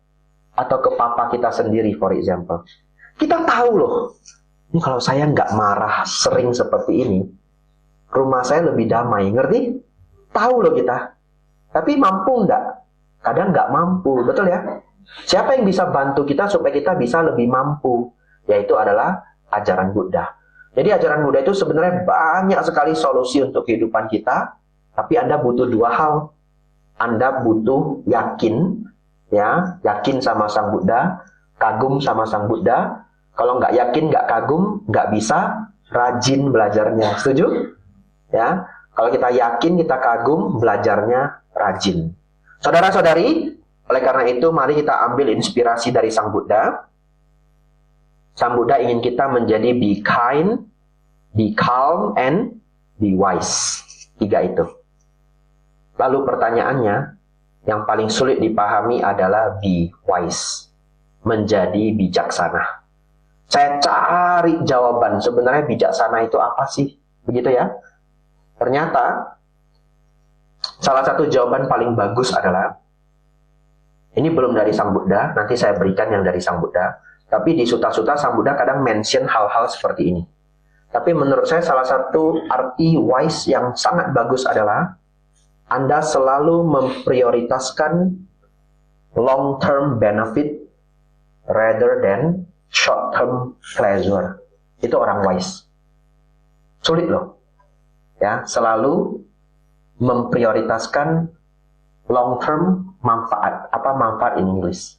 Atau ke papa kita sendiri, for example. Kita tahu loh, ini kalau saya nggak marah sering seperti ini, rumah saya lebih damai, ngerti? Tahu loh kita. Tapi mampu nggak? Kadang nggak mampu, betul ya? Siapa yang bisa bantu kita supaya kita bisa lebih mampu? Yaitu adalah ajaran Buddha. Jadi ajaran Buddha itu sebenarnya banyak sekali solusi untuk kehidupan kita. Tapi Anda butuh dua hal. Anda butuh yakin, ya, yakin sama Sang Buddha, kagum sama Sang Buddha. Kalau nggak yakin, nggak kagum, nggak bisa rajin belajarnya. Setuju? Ya, kalau kita yakin, kita kagum, belajarnya rajin. Saudara-saudari, oleh karena itu, mari kita ambil inspirasi dari Sang Buddha. Sang Buddha ingin kita menjadi be kind, be calm, and be wise. 3 itu. Lalu pertanyaannya, yang paling sulit dipahami adalah be wise. Menjadi bijaksana. Saya cari jawaban, sebenarnya bijaksana itu apa sih? Begitu ya? Ternyata, salah satu jawaban paling bagus adalah, ini belum dari Sang Buddha, nanti saya berikan yang dari Sang Buddha. Tapi di Sutta-Sutta Sang Buddha kadang mention hal-hal seperti ini. Tapi menurut saya salah satu arti wise yang sangat bagus adalah Anda selalu memprioritaskan long-term benefit rather than short term pleasure. Itu orang wise. Sulit loh. Ya, selalu memprioritaskan long term manfaat. Apa manfaat in English?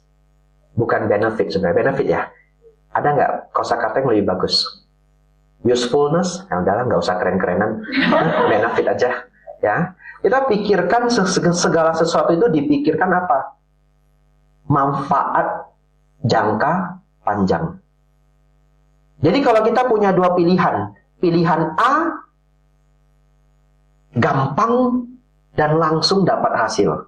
Bukan benefit sebenarnya. Benefit ya. Ada nggak kosakata yang lebih bagus? Usefulness, ya udahlah nggak usah keren-kerenan. Benefit aja. Ya, kita pikirkan segala sesuatu itu dipikirkan apa? Manfaat jangka panjang. Jadi kalau kita punya dua pilihan, pilihan A gampang dan langsung dapat hasil.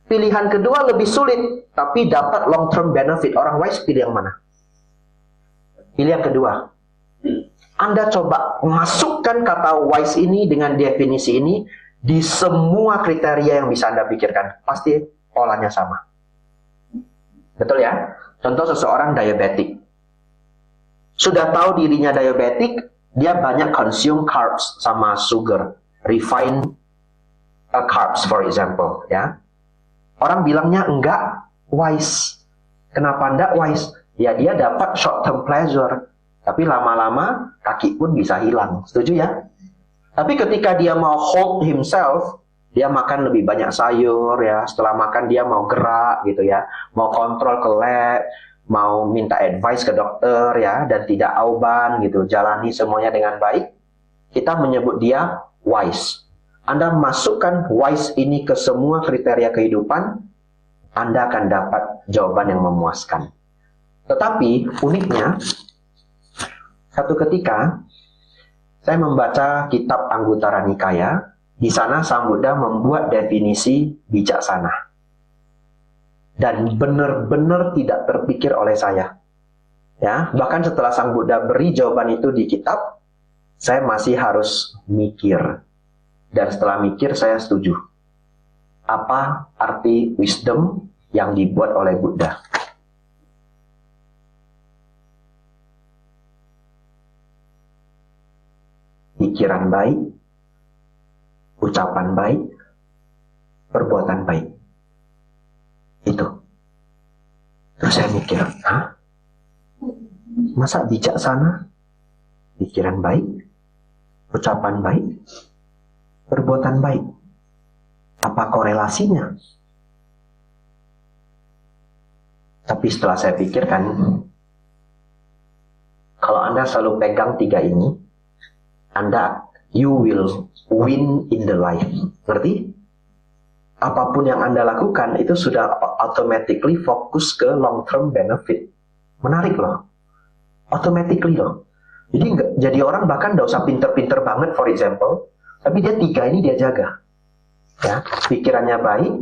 Pilihan kedua lebih sulit tapi dapat long term benefit. Orang wise pilih yang mana? Pilih yang kedua. Anda coba masukkan kata wise ini dengan definisi ini di semua kriteria yang bisa Anda pikirkan. Pasti polanya sama. Betul ya? Contoh seseorang diabetik. Sudah tahu dirinya diabetik, dia banyak consume carbs sama sugar. Refined carbs for example. Ya. Orang bilangnya enggak wise. Kenapa enggak wise? Ya dia dapat short term pleasure. Tapi lama-lama kaki pun bisa hilang. Setuju ya? Tapi ketika dia mau hold himself, dia makan lebih banyak sayur ya. Setelah makan dia mau gerak gitu ya. Mau kontrol ke lab, mau minta advice ke dokter ya, dan tidak auban gitu. Jalani semuanya dengan baik. Kita menyebut dia wise. Anda masukkan wise ini ke semua kriteria kehidupan, Anda akan dapat jawaban yang memuaskan. Tetapi uniknya, satu ketika saya membaca kitab Anguttara Nikaya. Di sana Sang Buddha membuat definisi bijaksana. Dan benar-benar tidak terpikir oleh saya. Ya, bahkan setelah Sang Buddha beri jawaban itu di kitab, saya masih harus mikir. Dan setelah mikir saya setuju. Apa arti wisdom yang dibuat oleh Buddha? Pikiran baik, ucapan baik, perbuatan baik. Itu. Terus saya mikir, hah? Masa bijaksana? Pikiran baik, ucapan baik, perbuatan baik. Apa korelasinya? Tapi setelah saya pikirkan, kalau Anda selalu pegang tiga ini, you will win in the life. Ngerti? Apapun yang Anda lakukan itu sudah automatically fokus ke long term benefit. Menarik loh. Automatically loh. Jadi orang bahkan gak usah pinter-pinter banget for example, tapi dia tiga ini dia jaga. Ya, pikirannya baik,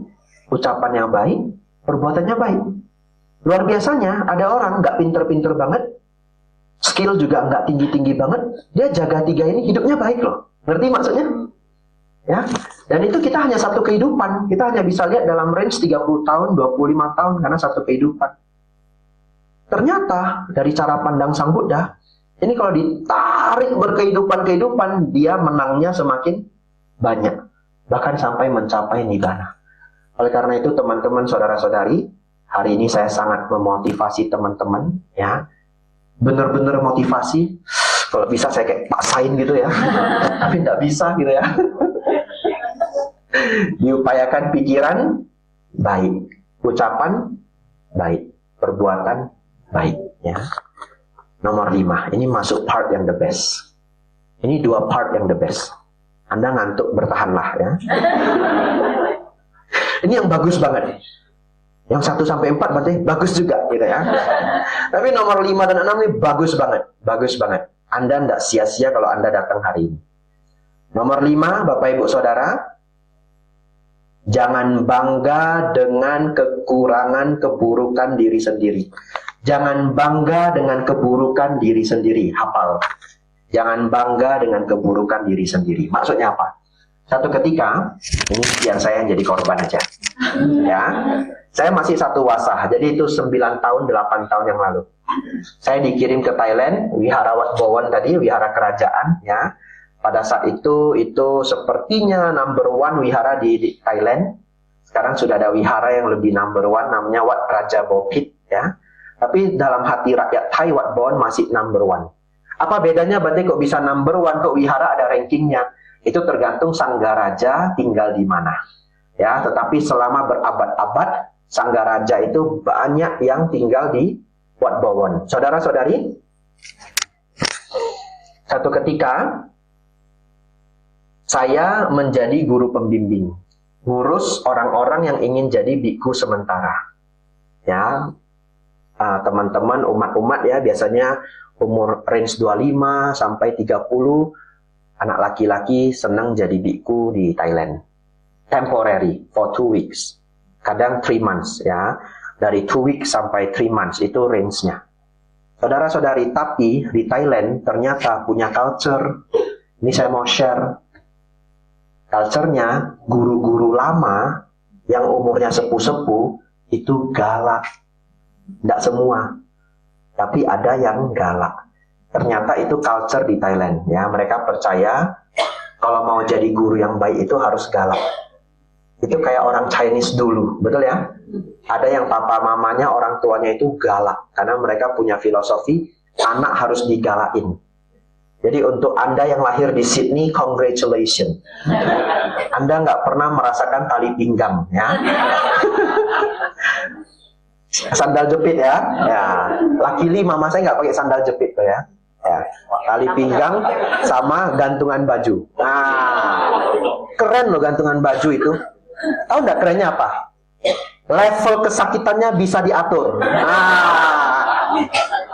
ucapannya baik, perbuatannya baik. Luar biasanya ada orang gak pinter-pinter banget, skill juga nggak tinggi-tinggi banget, dia jaga tiga ini hidupnya baik loh. Ngerti maksudnya? Ya. Dan itu kita hanya satu kehidupan. Kita hanya bisa lihat dalam range 30 tahun, 25 tahun karena satu kehidupan. Ternyata dari cara pandang Sang Buddha, ini kalau ditarik berkehidupan-kehidupan, dia menangnya semakin banyak. Bahkan sampai mencapai nibbana. Oleh karena itu teman-teman, saudara-saudari, hari ini saya sangat memotivasi teman-teman, ya. Benar-benar motivasi. Kalau bisa saya kayak paksain gitu ya. Tapi tidak bisa gitu ya. Diupayakan pikiran baik, ucapan baik, perbuatan baik ya. Nomor 5, ini masuk part yang the best. Ini dua part yang the best. Anda ngantuk, bertahanlah ya. Ini yang bagus banget. Yang 1-4 berarti bagus juga gitu ya. Tapi nomor 5 dan 6 ini bagus banget. Bagus banget. Anda tidak sia-sia kalau Anda datang hari ini. Nomor 5, Bapak Ibu Saudara, jangan bangga dengan kekurangan keburukan diri sendiri. Jangan bangga dengan keburukan diri sendiri. Hafal. Jangan bangga dengan keburukan diri sendiri. Maksudnya apa? Satu ketika, ini biar saya yang jadi korban aja. Ya. Saya masih satu wasah, jadi itu 9 tahun, 8 tahun yang lalu. Saya dikirim ke Thailand, Wihara Wat Bowen tadi, wihara kerajaan, ya. Pada saat itu sepertinya number 1 wihara di Thailand. Sekarang sudah ada wihara yang lebih number 1, namanya Wat Raja Bopit, ya. Tapi dalam hati rakyat Thai, Wat Bon masih number one. Apa bedanya Bante kok bisa number one, kok wihara ada rankingnya? Itu tergantung Sanggaraja tinggal di mana. Ya, tetapi selama berabad-abad, Sanggaraja itu banyak yang tinggal di Wat Bowon. Saudara-saudari, satu ketika saya menjadi guru pembimbing, ngurus orang-orang yang ingin jadi biku sementara. Ya, teman-teman umat-umat ya, biasanya umur range 25 sampai 30, anak laki-laki senang jadi biku di Thailand. Temporary, for 2 weeks. Kadang 3 months ya. Dari 2 weeks sampai 3 months itu range-nya. Saudara-saudari, tapi di Thailand ternyata punya culture. Ini saya mau share. Culture-nya, guru-guru lama yang umurnya sepuh-sepuh itu galak. Tidak semua. Tapi ada yang galak. Ternyata itu culture di Thailand. Ya, mereka percaya kalau mau jadi guru yang baik itu harus galak. Itu kayak orang Chinese dulu, betul ya? Ada yang papa mamanya, orang tuanya itu galak. Karena mereka punya filosofi, anak harus digalakin. Jadi untuk Anda yang lahir di Sydney, congratulations. Anda nggak pernah merasakan tali pinggang, ya. Sandal jepit ya. Ya. Luckily mama saya nggak pakai sandal jepit tuh ya. Ya. Tali pinggang sama gantungan baju. Nah, keren loh gantungan baju itu. Tahu nggak kerennya apa? Level kesakitannya bisa diatur. Nah,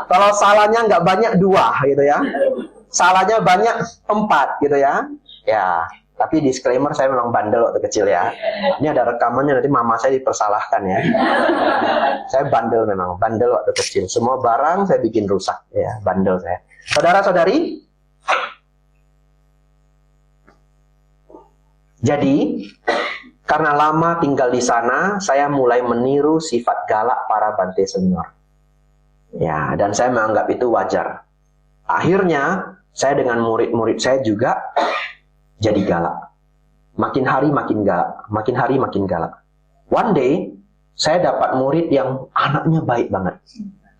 kalau salahnya nggak banyak 2 gitu ya. Salahnya banyak 4 gitu ya. Ya. Tapi disclaimer, saya memang bandel waktu kecil ya. Ini ada rekamannya, nanti mama saya dipersalahkan ya. Saya bandel memang, bandel waktu kecil. Semua barang saya bikin rusak ya, bandel saya. Saudara-saudari, jadi karena lama tinggal di sana, saya mulai meniru sifat galak para Bante senior. Ya, dan saya menganggap itu wajar. Akhirnya, saya dengan murid-murid saya juga jadi galak. Makin hari makin galak. Makin hari makin galak. One day, saya dapat murid yang anaknya baik banget.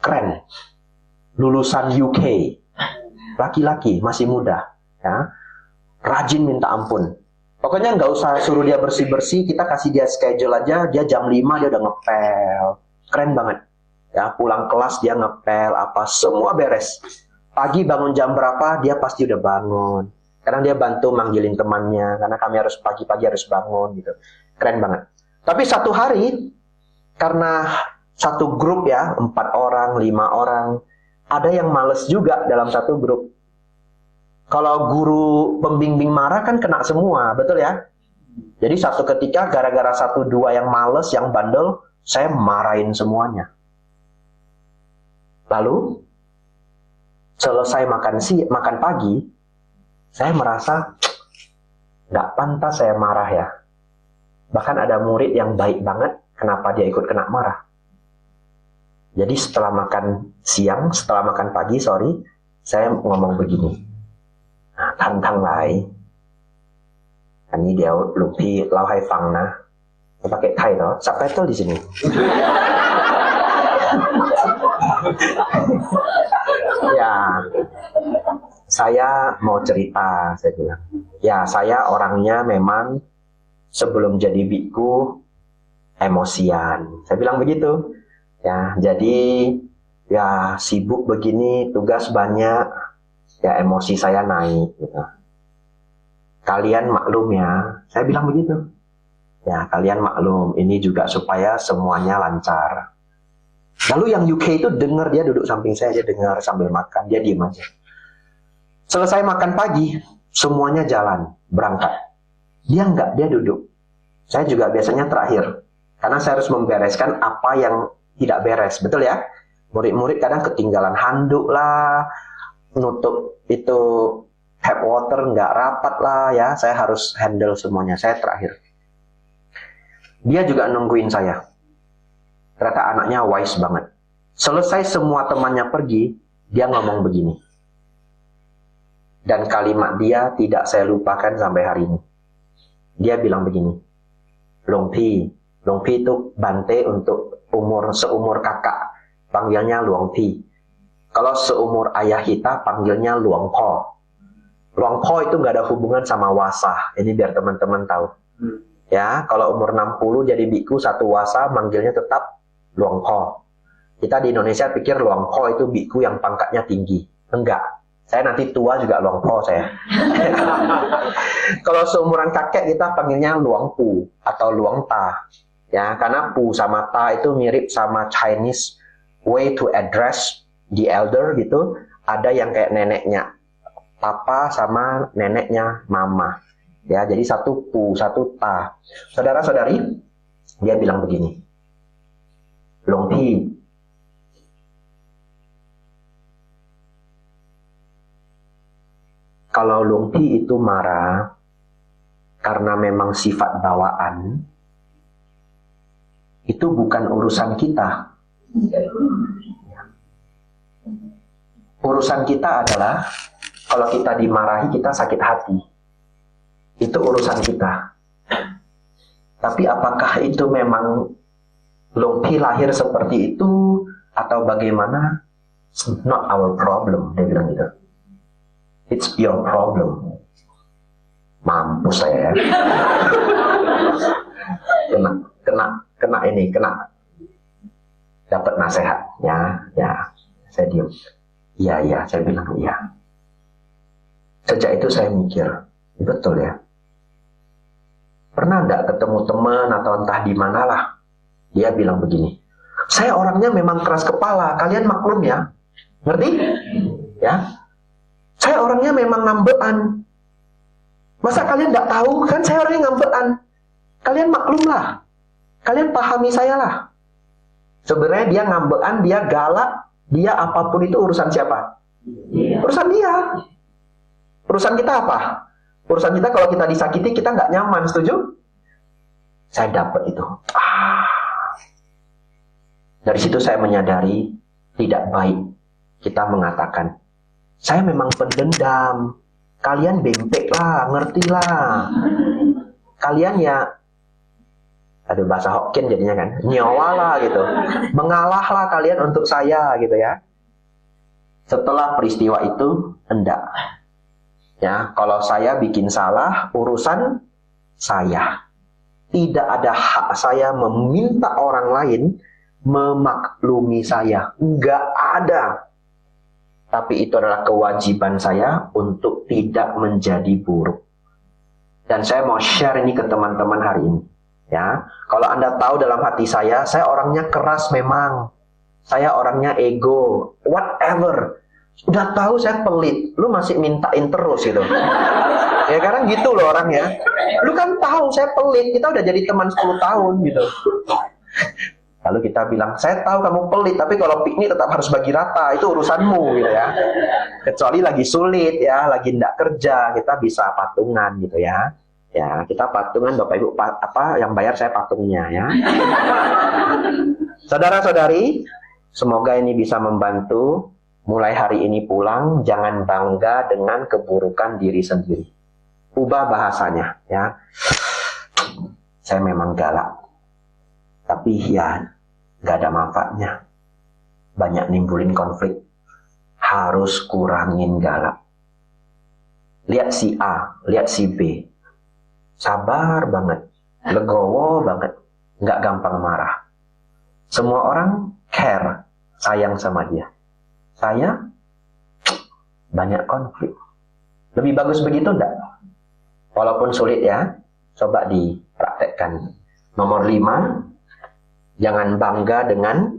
Keren. Lulusan UK. Laki-laki, masih muda. Ya. Rajin minta ampun. Pokoknya nggak usah suruh dia bersih-bersih, kita kasih dia schedule aja, dia jam 5 dia udah ngepel. Keren banget. Ya, pulang kelas dia ngepel, apa, semua beres. Pagi bangun jam berapa, dia pasti udah bangun. Karena dia bantu manggilin temannya, karena kami harus pagi-pagi harus bangun gitu. Keren banget. Tapi satu hari, karena satu grup ya, 4 orang, 5 orang, ada yang males juga dalam satu grup. Kalau guru pembimbing marah kan kena semua, betul ya? Jadi satu ketika gara-gara 1-2 yang males, yang bandel, saya marahin semuanya. Lalu, selesai makan pagi, saya merasa nggak pantas saya marah ya. Bahkan ada murid yang baik banget, kenapa dia ikut kena marah? Jadi setelah makan siang, setelah makan pagi, saya ngomong begini. Nah, tantang lai. Ini dia lupi lau hai fang nah. Pakai Thai toh, subtitle di sini. Ya. Saya mau cerita, saya bilang. Ya, saya orangnya memang sebelum jadi biku emosian. Saya bilang begitu. Ya, jadi ya sibuk begini, tugas banyak, ya emosi saya naik. Gitu. Kalian maklum ya, saya bilang begitu. Ya, kalian maklum, ini juga supaya semuanya lancar. Lalu yang UK itu dengar, dia duduk samping saya, dia dengar sambil makan, dia diem aja. Selesai makan pagi, semuanya jalan, berangkat. Dia enggak, dia duduk. Saya juga biasanya terakhir. Karena saya harus membereskan apa yang tidak beres, betul ya? Murid-murid kadang ketinggalan handuk lah, nutup itu tap water nggak rapat lah ya. Saya harus handle semuanya, saya terakhir. Dia juga nungguin saya. Ternyata anaknya wise banget. Selesai semua temannya pergi, dia ngomong begini. Dan kalimat dia tidak saya lupakan sampai hari ini. Dia bilang begini. Long Pi itu Bante untuk seumur kakak. panggilnya Luang Pi. Kalau seumur ayah kita, panggilnya Luang Po. Luang Po itu nggak ada hubungan sama wasa. Ini biar teman-teman tahu. Ya, kalau umur 60 jadi biku satu wasa, manggilnya tetap Luang Po. Kita di Indonesia pikir Luang Po itu biku yang pangkatnya tinggi. Enggak. Saya nanti tua juga Luang Po saya. Kalau seumuran kakek kita panggilnya Luang Pu atau Luang Ta. Ya, karena Pu sama Ta itu mirip sama Chinese way to address the elder gitu. Ada yang kayak neneknya papa sama neneknya mama. Ya, jadi satu Pu, satu Ta. Saudara-saudari, dia bilang begini. Long Pi, kalau Long Pi itu marah karena memang sifat bawaan, itu bukan urusan kita. Urusan kita adalah kalau kita dimarahi kita sakit hati. Itu urusan kita. Tapi apakah itu memang Long Pi lahir seperti itu atau bagaimana? It's not our problem, dia bilang gitu. It's your problem. Mampus saya ya. Kena ini, dapat nasihat. Ya, saya diam. Iya, saya bilang iya. Sejak itu saya mikir, betul ya. Pernah enggak ketemu teman atau entah di manalah, dia bilang begini, saya orangnya memang keras kepala, kalian maklum ya, ngerti? Ya, saya orangnya memang ngambekan. Masa kalian enggak tahu kan saya orangnya ngambekan? Kalian maklum lah, kalian pahami saya lah. Sebenarnya dia ngambekan, dia galak, dia apapun itu urusan siapa? Urusan dia. Urusan kita apa? Urusan kita kalau kita disakiti kita nggak nyaman, setuju? Saya dapat itu. Dari situ saya menyadari tidak baik kita mengatakan, saya memang pendendam. Kalian bempek lah, ngerti lah. Kalian ya, aduh bahasa Hokkien jadinya kan, nyawa lah gitu. Mengalah lah kalian untuk saya gitu ya. Setelah peristiwa itu, enggak. Ya, kalau saya bikin salah, urusan saya. Tidak ada hak saya meminta orang lain memaklumi saya. Enggak ada. Tapi itu adalah kewajiban saya untuk tidak menjadi buruk. Dan saya mau share ini ke teman-teman hari ini. Ya, kalau Anda tahu dalam hati saya orangnya keras memang. Saya orangnya ego, whatever. Udah tahu saya pelit, lu masih mintain terus gitu. Ya karena gitu loh orangnya. Lu kan tahu saya pelit, kita udah jadi teman 10 tahun gitu. Lalu kita bilang, saya tahu kamu pelit, tapi kalau piknik tetap harus bagi rata, itu urusanmu gitu ya. Kecuali lagi sulit ya, lagi ndak kerja, kita bisa patungan gitu ya. Ya, kita patungan Bapak Ibu apa yang bayar saya patungnya ya. Saudara-saudari, semoga ini bisa membantu. Mulai hari ini pulang, jangan bangga dengan keburukan diri sendiri. Ubah bahasanya, ya. Saya memang galak, tapi ya nggak ada manfaatnya. Banyak nimbulin konflik. Harus kurangin galak. Lihat si A, lihat si B. Sabar banget, legowo banget, nggak gampang marah. Semua orang care, sayang sama dia. Saya banyak konflik. Lebih bagus begitu enggak? Walaupun sulit ya, coba dipraktekkan. Nomor 5, jangan bangga dengan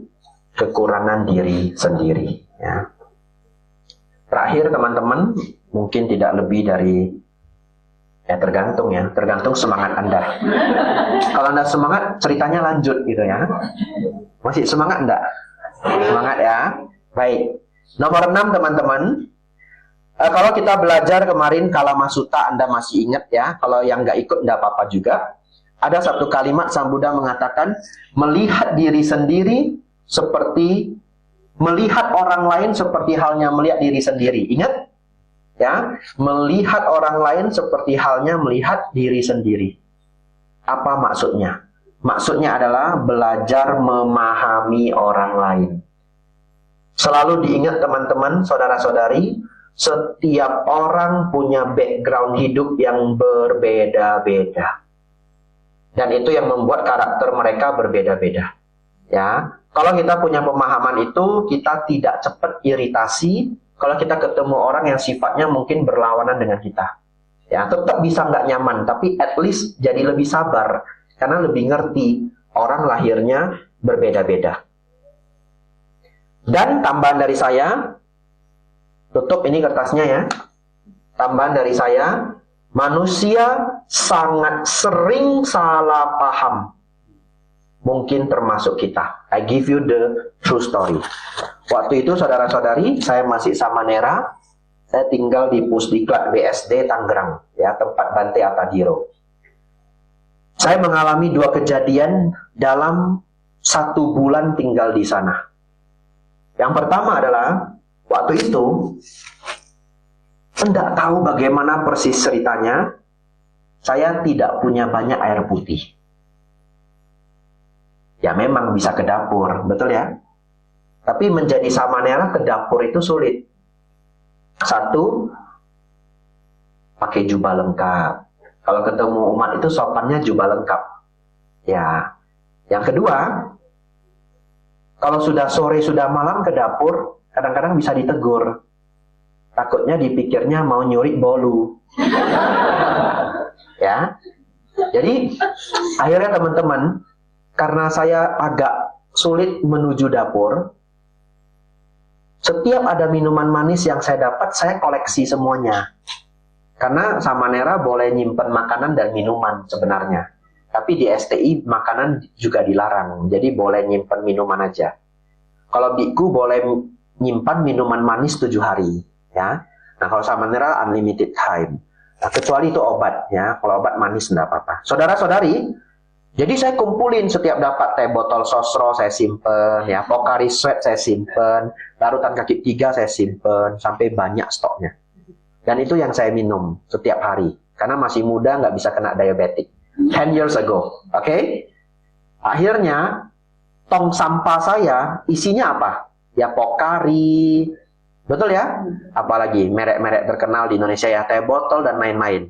kekurangan diri sendiri. Ya. Terakhir teman-teman, mungkin tidak lebih dari, ya tergantung semangat Anda. Kalau Anda semangat, ceritanya lanjut gitu ya. Masih semangat enggak? Semangat ya. Baik. Nomor 6 teman-teman, kalau kita belajar kemarin Kalama Sutta, Anda masih ingat ya, kalau yang nggak ikut nggak apa-apa juga. Ada satu kalimat Sang Buddha mengatakan, melihat diri sendiri seperti, melihat orang lain seperti halnya melihat diri sendiri. Ingat? Ya, melihat orang lain seperti halnya melihat diri sendiri. Apa maksudnya? Maksudnya adalah belajar memahami orang lain. Selalu diingat teman-teman, saudara-saudari, setiap orang punya background hidup yang berbeda-beda. Dan itu yang membuat karakter mereka berbeda-beda. Ya, kalau kita punya pemahaman itu, kita tidak cepat iritasi kalau kita ketemu orang yang sifatnya mungkin berlawanan dengan kita. Ya, tetap bisa nggak nyaman, tapi at least jadi lebih sabar karena lebih ngerti orang lahirnya berbeda-beda. Dan tambahan dari saya, tutup ini kertasnya ya. Tambahan dari saya, manusia sangat sering salah paham. Mungkin termasuk kita. I give you the true story. Waktu itu saudara-saudari, saya masih sama Nera. Saya tinggal di Pusdiklat BSD Tangerang, ya, tempat Bante Atadhiro. Saya mengalami 2 kejadian dalam 1 bulan tinggal di sana. Yang pertama adalah, waktu itu, tidak tahu bagaimana persis ceritanya, saya tidak punya banyak air putih. Ya memang bisa ke dapur, betul ya? Tapi menjadi samanera ke dapur itu sulit. 1, pakai jubah lengkap. Kalau ketemu umat itu sopannya jubah lengkap. Ya. Yang kedua, kalau sudah sore, sudah malam ke dapur, kadang-kadang bisa ditegur. Takutnya dipikirnya mau nyuri bolu. Ya. Jadi, akhirnya teman-teman, karena saya agak sulit menuju dapur, setiap ada minuman manis yang saya dapat, saya koleksi semuanya. Karena samanera boleh nyimpen makanan dan minuman sebenarnya. Tapi di STI makanan juga dilarang, jadi boleh nyimpan minuman aja. Kalau biku boleh nyimpan minuman manis 7 hari, ya. Nah kalau samanera unlimited time. Nah, kecuali itu obat, ya. Kalau obat manis enggak apa-apa. Saudara-saudari, jadi saya kumpulin setiap dapat teh botol sosro saya simpen, ya. Pocari Sweat saya simpen, larutan kaki 3 saya simpen, sampai banyak stoknya. Dan itu yang saya minum setiap hari, karena masih muda nggak bisa kena diabetik. 10 years ago, oke? Akhirnya, tong sampah saya isinya apa? Ya Pocari, betul ya? Apalagi merek-merek terkenal di Indonesia ya, teh botol dan lain-lain.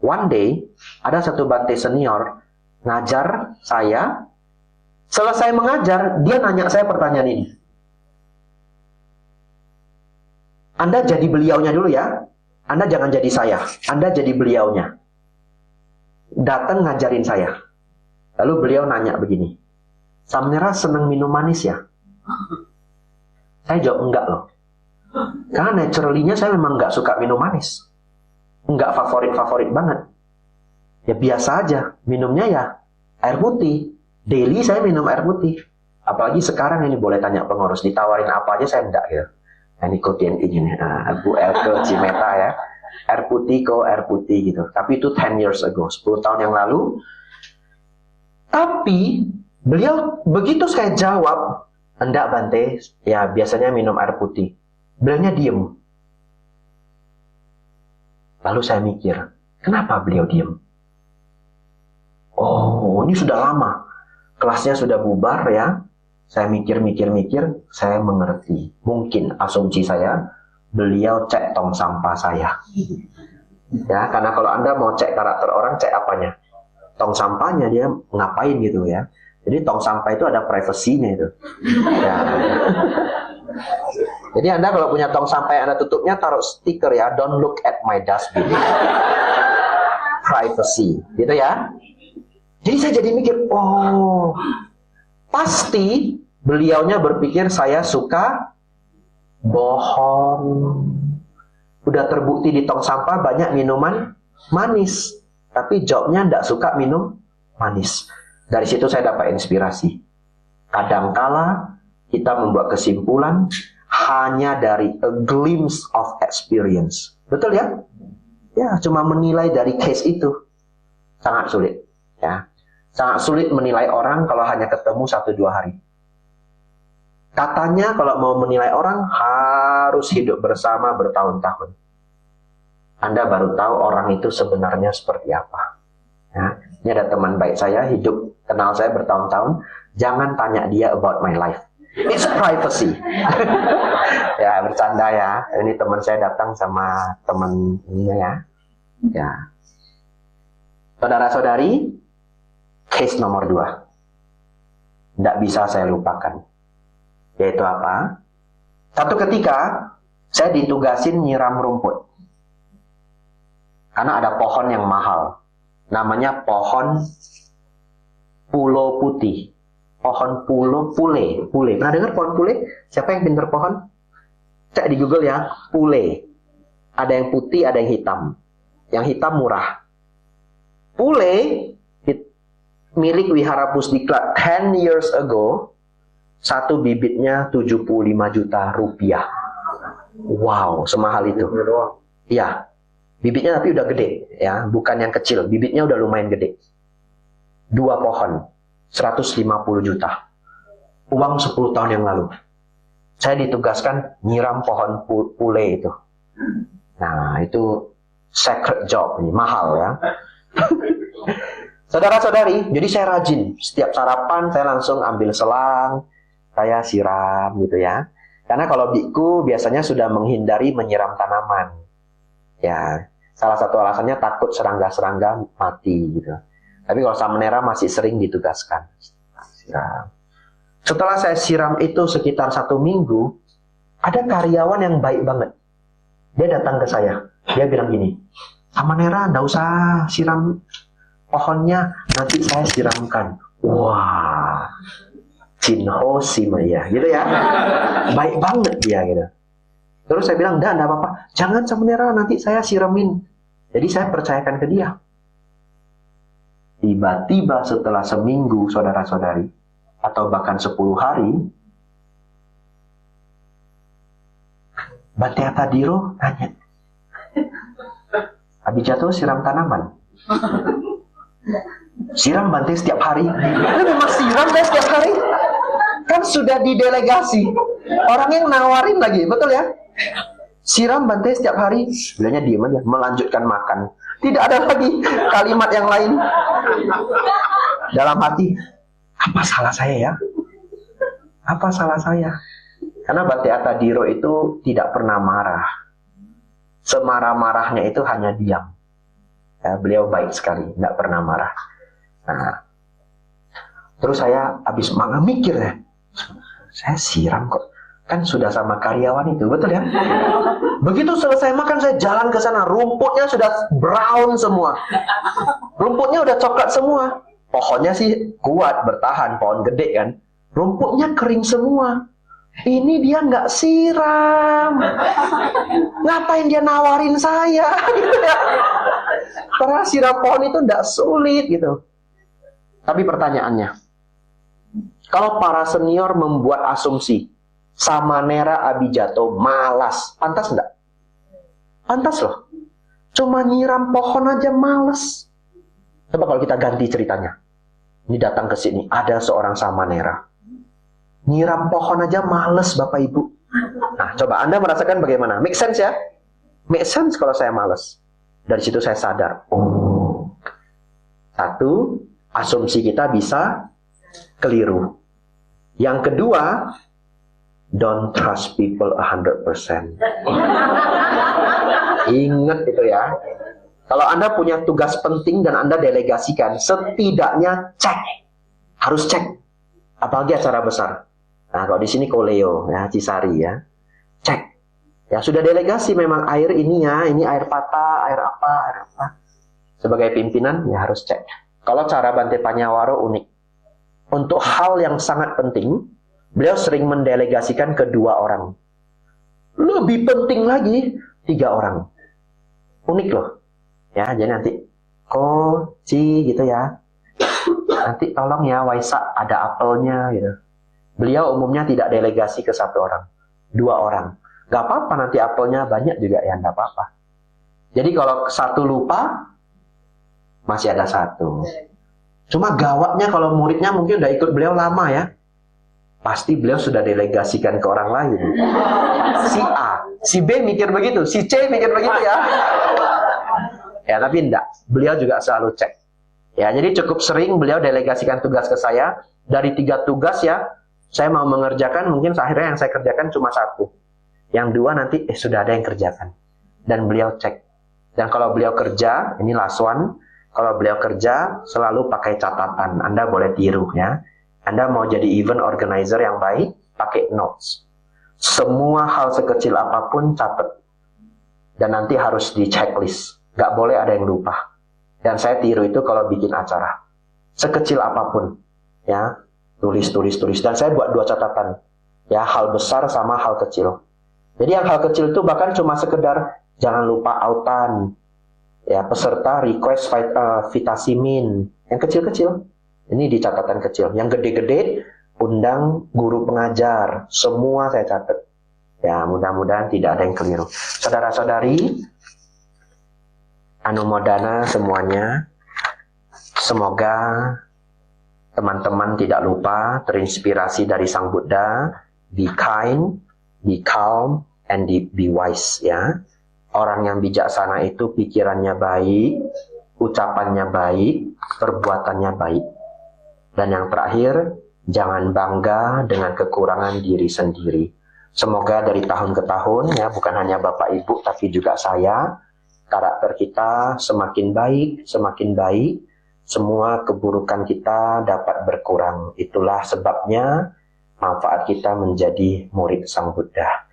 One day, ada satu Bante senior ngajar saya. Selesai mengajar, dia nanya saya pertanyaan ini. Anda jadi beliaunya dulu ya. Anda jangan jadi saya. Anda jadi beliaunya. Datang ngajarin saya. Lalu beliau nanya begini. Samanera senang minum manis ya? Saya jawab enggak loh. Karena naturally-nya saya memang enggak suka minum manis. Enggak favorit-favorit banget. Ya biasa aja. Minumnya ya air putih. Daily saya minum air putih. Apalagi sekarang ini boleh tanya pengurus. Ditawarin apa aja saya enggak gitu. Ini ikutin ini. Bu Elke Cimeta ya. Air putih gitu. Tapi itu 10 years ago, 10 tahun yang lalu. Tapi beliau begitu saya jawab, enggak Bante, ya biasanya minum air putih. Beliaunya diem. Lalu saya mikir, kenapa beliau diem? Oh, ini sudah lama. Kelasnya sudah bubar ya. Saya mikir, saya mengerti. Mungkin asumsi saya, beliau cek tong sampah saya. Ya, karena kalau Anda mau cek karakter orang, cek apanya? Tong sampahnya dia ngapain gitu ya. Jadi tong sampah itu ada privasinya itu. Ya. Jadi Anda kalau punya tong sampah yang ada tutupnya, taruh stiker ya, don't look at my dustbin. Privacy, gitu ya. Jadi saya jadi mikir, oh, pasti beliaunya berpikir saya suka bohong. Udah terbukti di tong sampah banyak minuman manis. Tapi jawabnya tidak suka minum manis. Dari situ saya dapat inspirasi. Kadangkala kita membuat kesimpulan hanya dari a glimpse of experience. Betul ya? Ya, cuma menilai dari case itu. Sangat sulit. Ya. Sangat sulit menilai orang kalau hanya ketemu 1-2 hari. Katanya kalau mau menilai orang harus hidup bersama bertahun-tahun. Anda baru tahu orang itu sebenarnya seperti apa. Ya, ini ada teman baik saya hidup kenal saya bertahun-tahun. Jangan tanya dia about my life. It's privacy. Ya, bercanda ya. Ini teman saya datang sama teman ini ya. Ya. Saudara-saudari, case nomor 2. Tidak bisa saya lupakan. Yaitu apa? Satu ketika, saya ditugasin nyiram rumput. Karena ada pohon yang mahal. Namanya pohon pulo putih. Pohon pule. Pernah dengar pohon pule? Siapa yang pintar pohon? Cek di Google ya, pule. Ada yang putih, ada yang hitam. Yang hitam murah. Pule milik Wihara Pusdiklat 10 years ago, satu bibitnya 75 juta rupiah. Wow, semahal itu. Iya. Bibitnya tapi udah gede ya, bukan yang kecil. Bibitnya udah lumayan gede. 2 pohon, 150 juta. Uang 10 tahun yang lalu. Saya ditugaskan nyiram pohon pule itu. Nah, itu sacred job, mahal ya. Saudara-saudari, jadi saya rajin. Setiap sarapan saya langsung ambil selang, saya siram gitu ya. Karena kalau biku biasanya sudah menghindari menyiram tanaman. Ya, salah satu alasannya takut serangga-serangga mati gitu. Tapi kalau Samanera masih sering ditugaskan. Siram. Setelah saya siram itu sekitar 1 minggu, ada karyawan yang baik banget. Dia datang ke saya. Dia bilang gini, Samanera, nggak usah siram pohonnya, nanti saya siramkan. Wah, Cinho Simaya, gitu ya. Baik banget dia gitu. Terus saya bilang, enggak apa-apa. Jangan Samanera, nanti saya siramin. Jadi saya percayakan ke dia. Tiba-tiba setelah seminggu, saudara-saudari, atau bahkan 10 hari, Bante Atadiro tanya, Abijatto siram tanaman? Siram Bante setiap hari? Lu memang siram deh setiap hari? Kan sudah didelegasi. Orang yang nawarin lagi, betul ya? Siram Bante setiap hari? Bilangnya diem aja, melanjutkan makan. Tidak ada lagi kalimat yang lain. Dalam hati, apa salah saya ya? Apa salah saya? Karena Bante Atadiro itu tidak pernah marah. Semarah-marahnya itu hanya diam. Ya, beliau baik sekali, tidak pernah marah. Nah, terus saya habis mikir ya, saya siram kok. Kan sudah sama karyawan itu, betul ya? Begitu selesai makan, saya jalan ke sana. Rumputnya sudah brown semua. Rumputnya udah coklat semua. Pohonnya sih kuat, bertahan, pohon gede kan. Rumputnya kering semua. Ini dia nggak siram. Ngapain dia nawarin saya? Gitu ya. Karena siram pohon itu nggak sulit gitu. Tapi pertanyaannya, kalau para senior membuat asumsi, Samanera Abijatto malas, pantas nggak? Pantas loh. Cuma nyiram pohon aja malas. Coba kalau kita ganti ceritanya. Ini datang ke sini, ada seorang Samanera. Nyiram pohon aja males Bapak Ibu. Nah, coba Anda merasakan bagaimana? Make sense ya? Make sense kalau saya males. Dari situ saya sadar. Oh. Satu, asumsi kita bisa keliru. Yang kedua, don't trust people 100%. Ingat itu ya. Kalau Anda punya tugas penting dan Anda delegasikan, setidaknya cek. Harus cek. Apalagi acara besar. Nah, kalau di sini Koleo, ya, Cisari ya. Cek. Ya, sudah delegasi memang air ini ya, ini air pata, air apa. Sebagai pimpinan, ya harus cek. Kalau cara Bante Panyawaro unik. Untuk hal yang sangat penting, beliau sering mendelegasikan ke 2 orang. Lebih penting lagi, 3 orang. Unik loh. Ya, jadi nanti Ci gitu ya. Nanti tolong ya Waisak ada apelnya gitu. Beliau umumnya tidak delegasi ke 1 orang, 2 orang. Gak apa-apa nanti apelnya banyak juga ya, gak apa-apa. Jadi kalau 1 lupa, masih ada 1. Cuma gawatnya kalau muridnya mungkin udah ikut beliau lama ya. Pasti beliau sudah delegasikan ke orang lain. Si A, si B mikir begitu, si C mikir begitu ya. Ya tapi enggak, beliau juga selalu cek. Ya jadi cukup sering beliau delegasikan tugas ke saya. Dari 3 tugas ya, Saya mau mengerjakan, mungkin akhirnya yang saya kerjakan cuma satu. Yang dua nanti sudah ada yang kerjakan. Dan beliau cek. Dan kalau beliau kerja, ini last one, kalau beliau kerja selalu pakai catatan. Anda boleh tiru ya. Anda mau jadi event organizer yang baik, pakai notes. Semua hal sekecil apapun catat. Dan nanti harus di checklist. Gak boleh ada yang lupa. Dan saya tiru itu kalau bikin acara. Sekecil apapun. Ya, tulis. Dan saya buat 2 catatan. Ya, hal besar sama hal kecil. Jadi yang hal kecil itu bahkan cuma sekedar jangan lupa autan. Ya, peserta request vitasimin. Yang kecil-kecil. Ini di catatan kecil. Yang gede-gede, undang guru pengajar. Semua saya catat. Ya, mudah-mudahan tidak ada yang keliru. Saudara-saudari, anumodana semuanya. Semoga teman-teman tidak lupa terinspirasi dari Sang Buddha. Be kind, be calm, and be wise. Ya. Orang yang bijaksana itu pikirannya baik, ucapannya baik, perbuatannya baik. Dan yang terakhir, jangan bangga dengan kekurangan diri sendiri. Semoga dari tahun ke tahun, ya bukan hanya Bapak Ibu, tapi juga saya, karakter kita semakin baik, semua keburukan kita dapat berkurang. Itulah sebabnya manfaat kita menjadi murid Sang Buddha.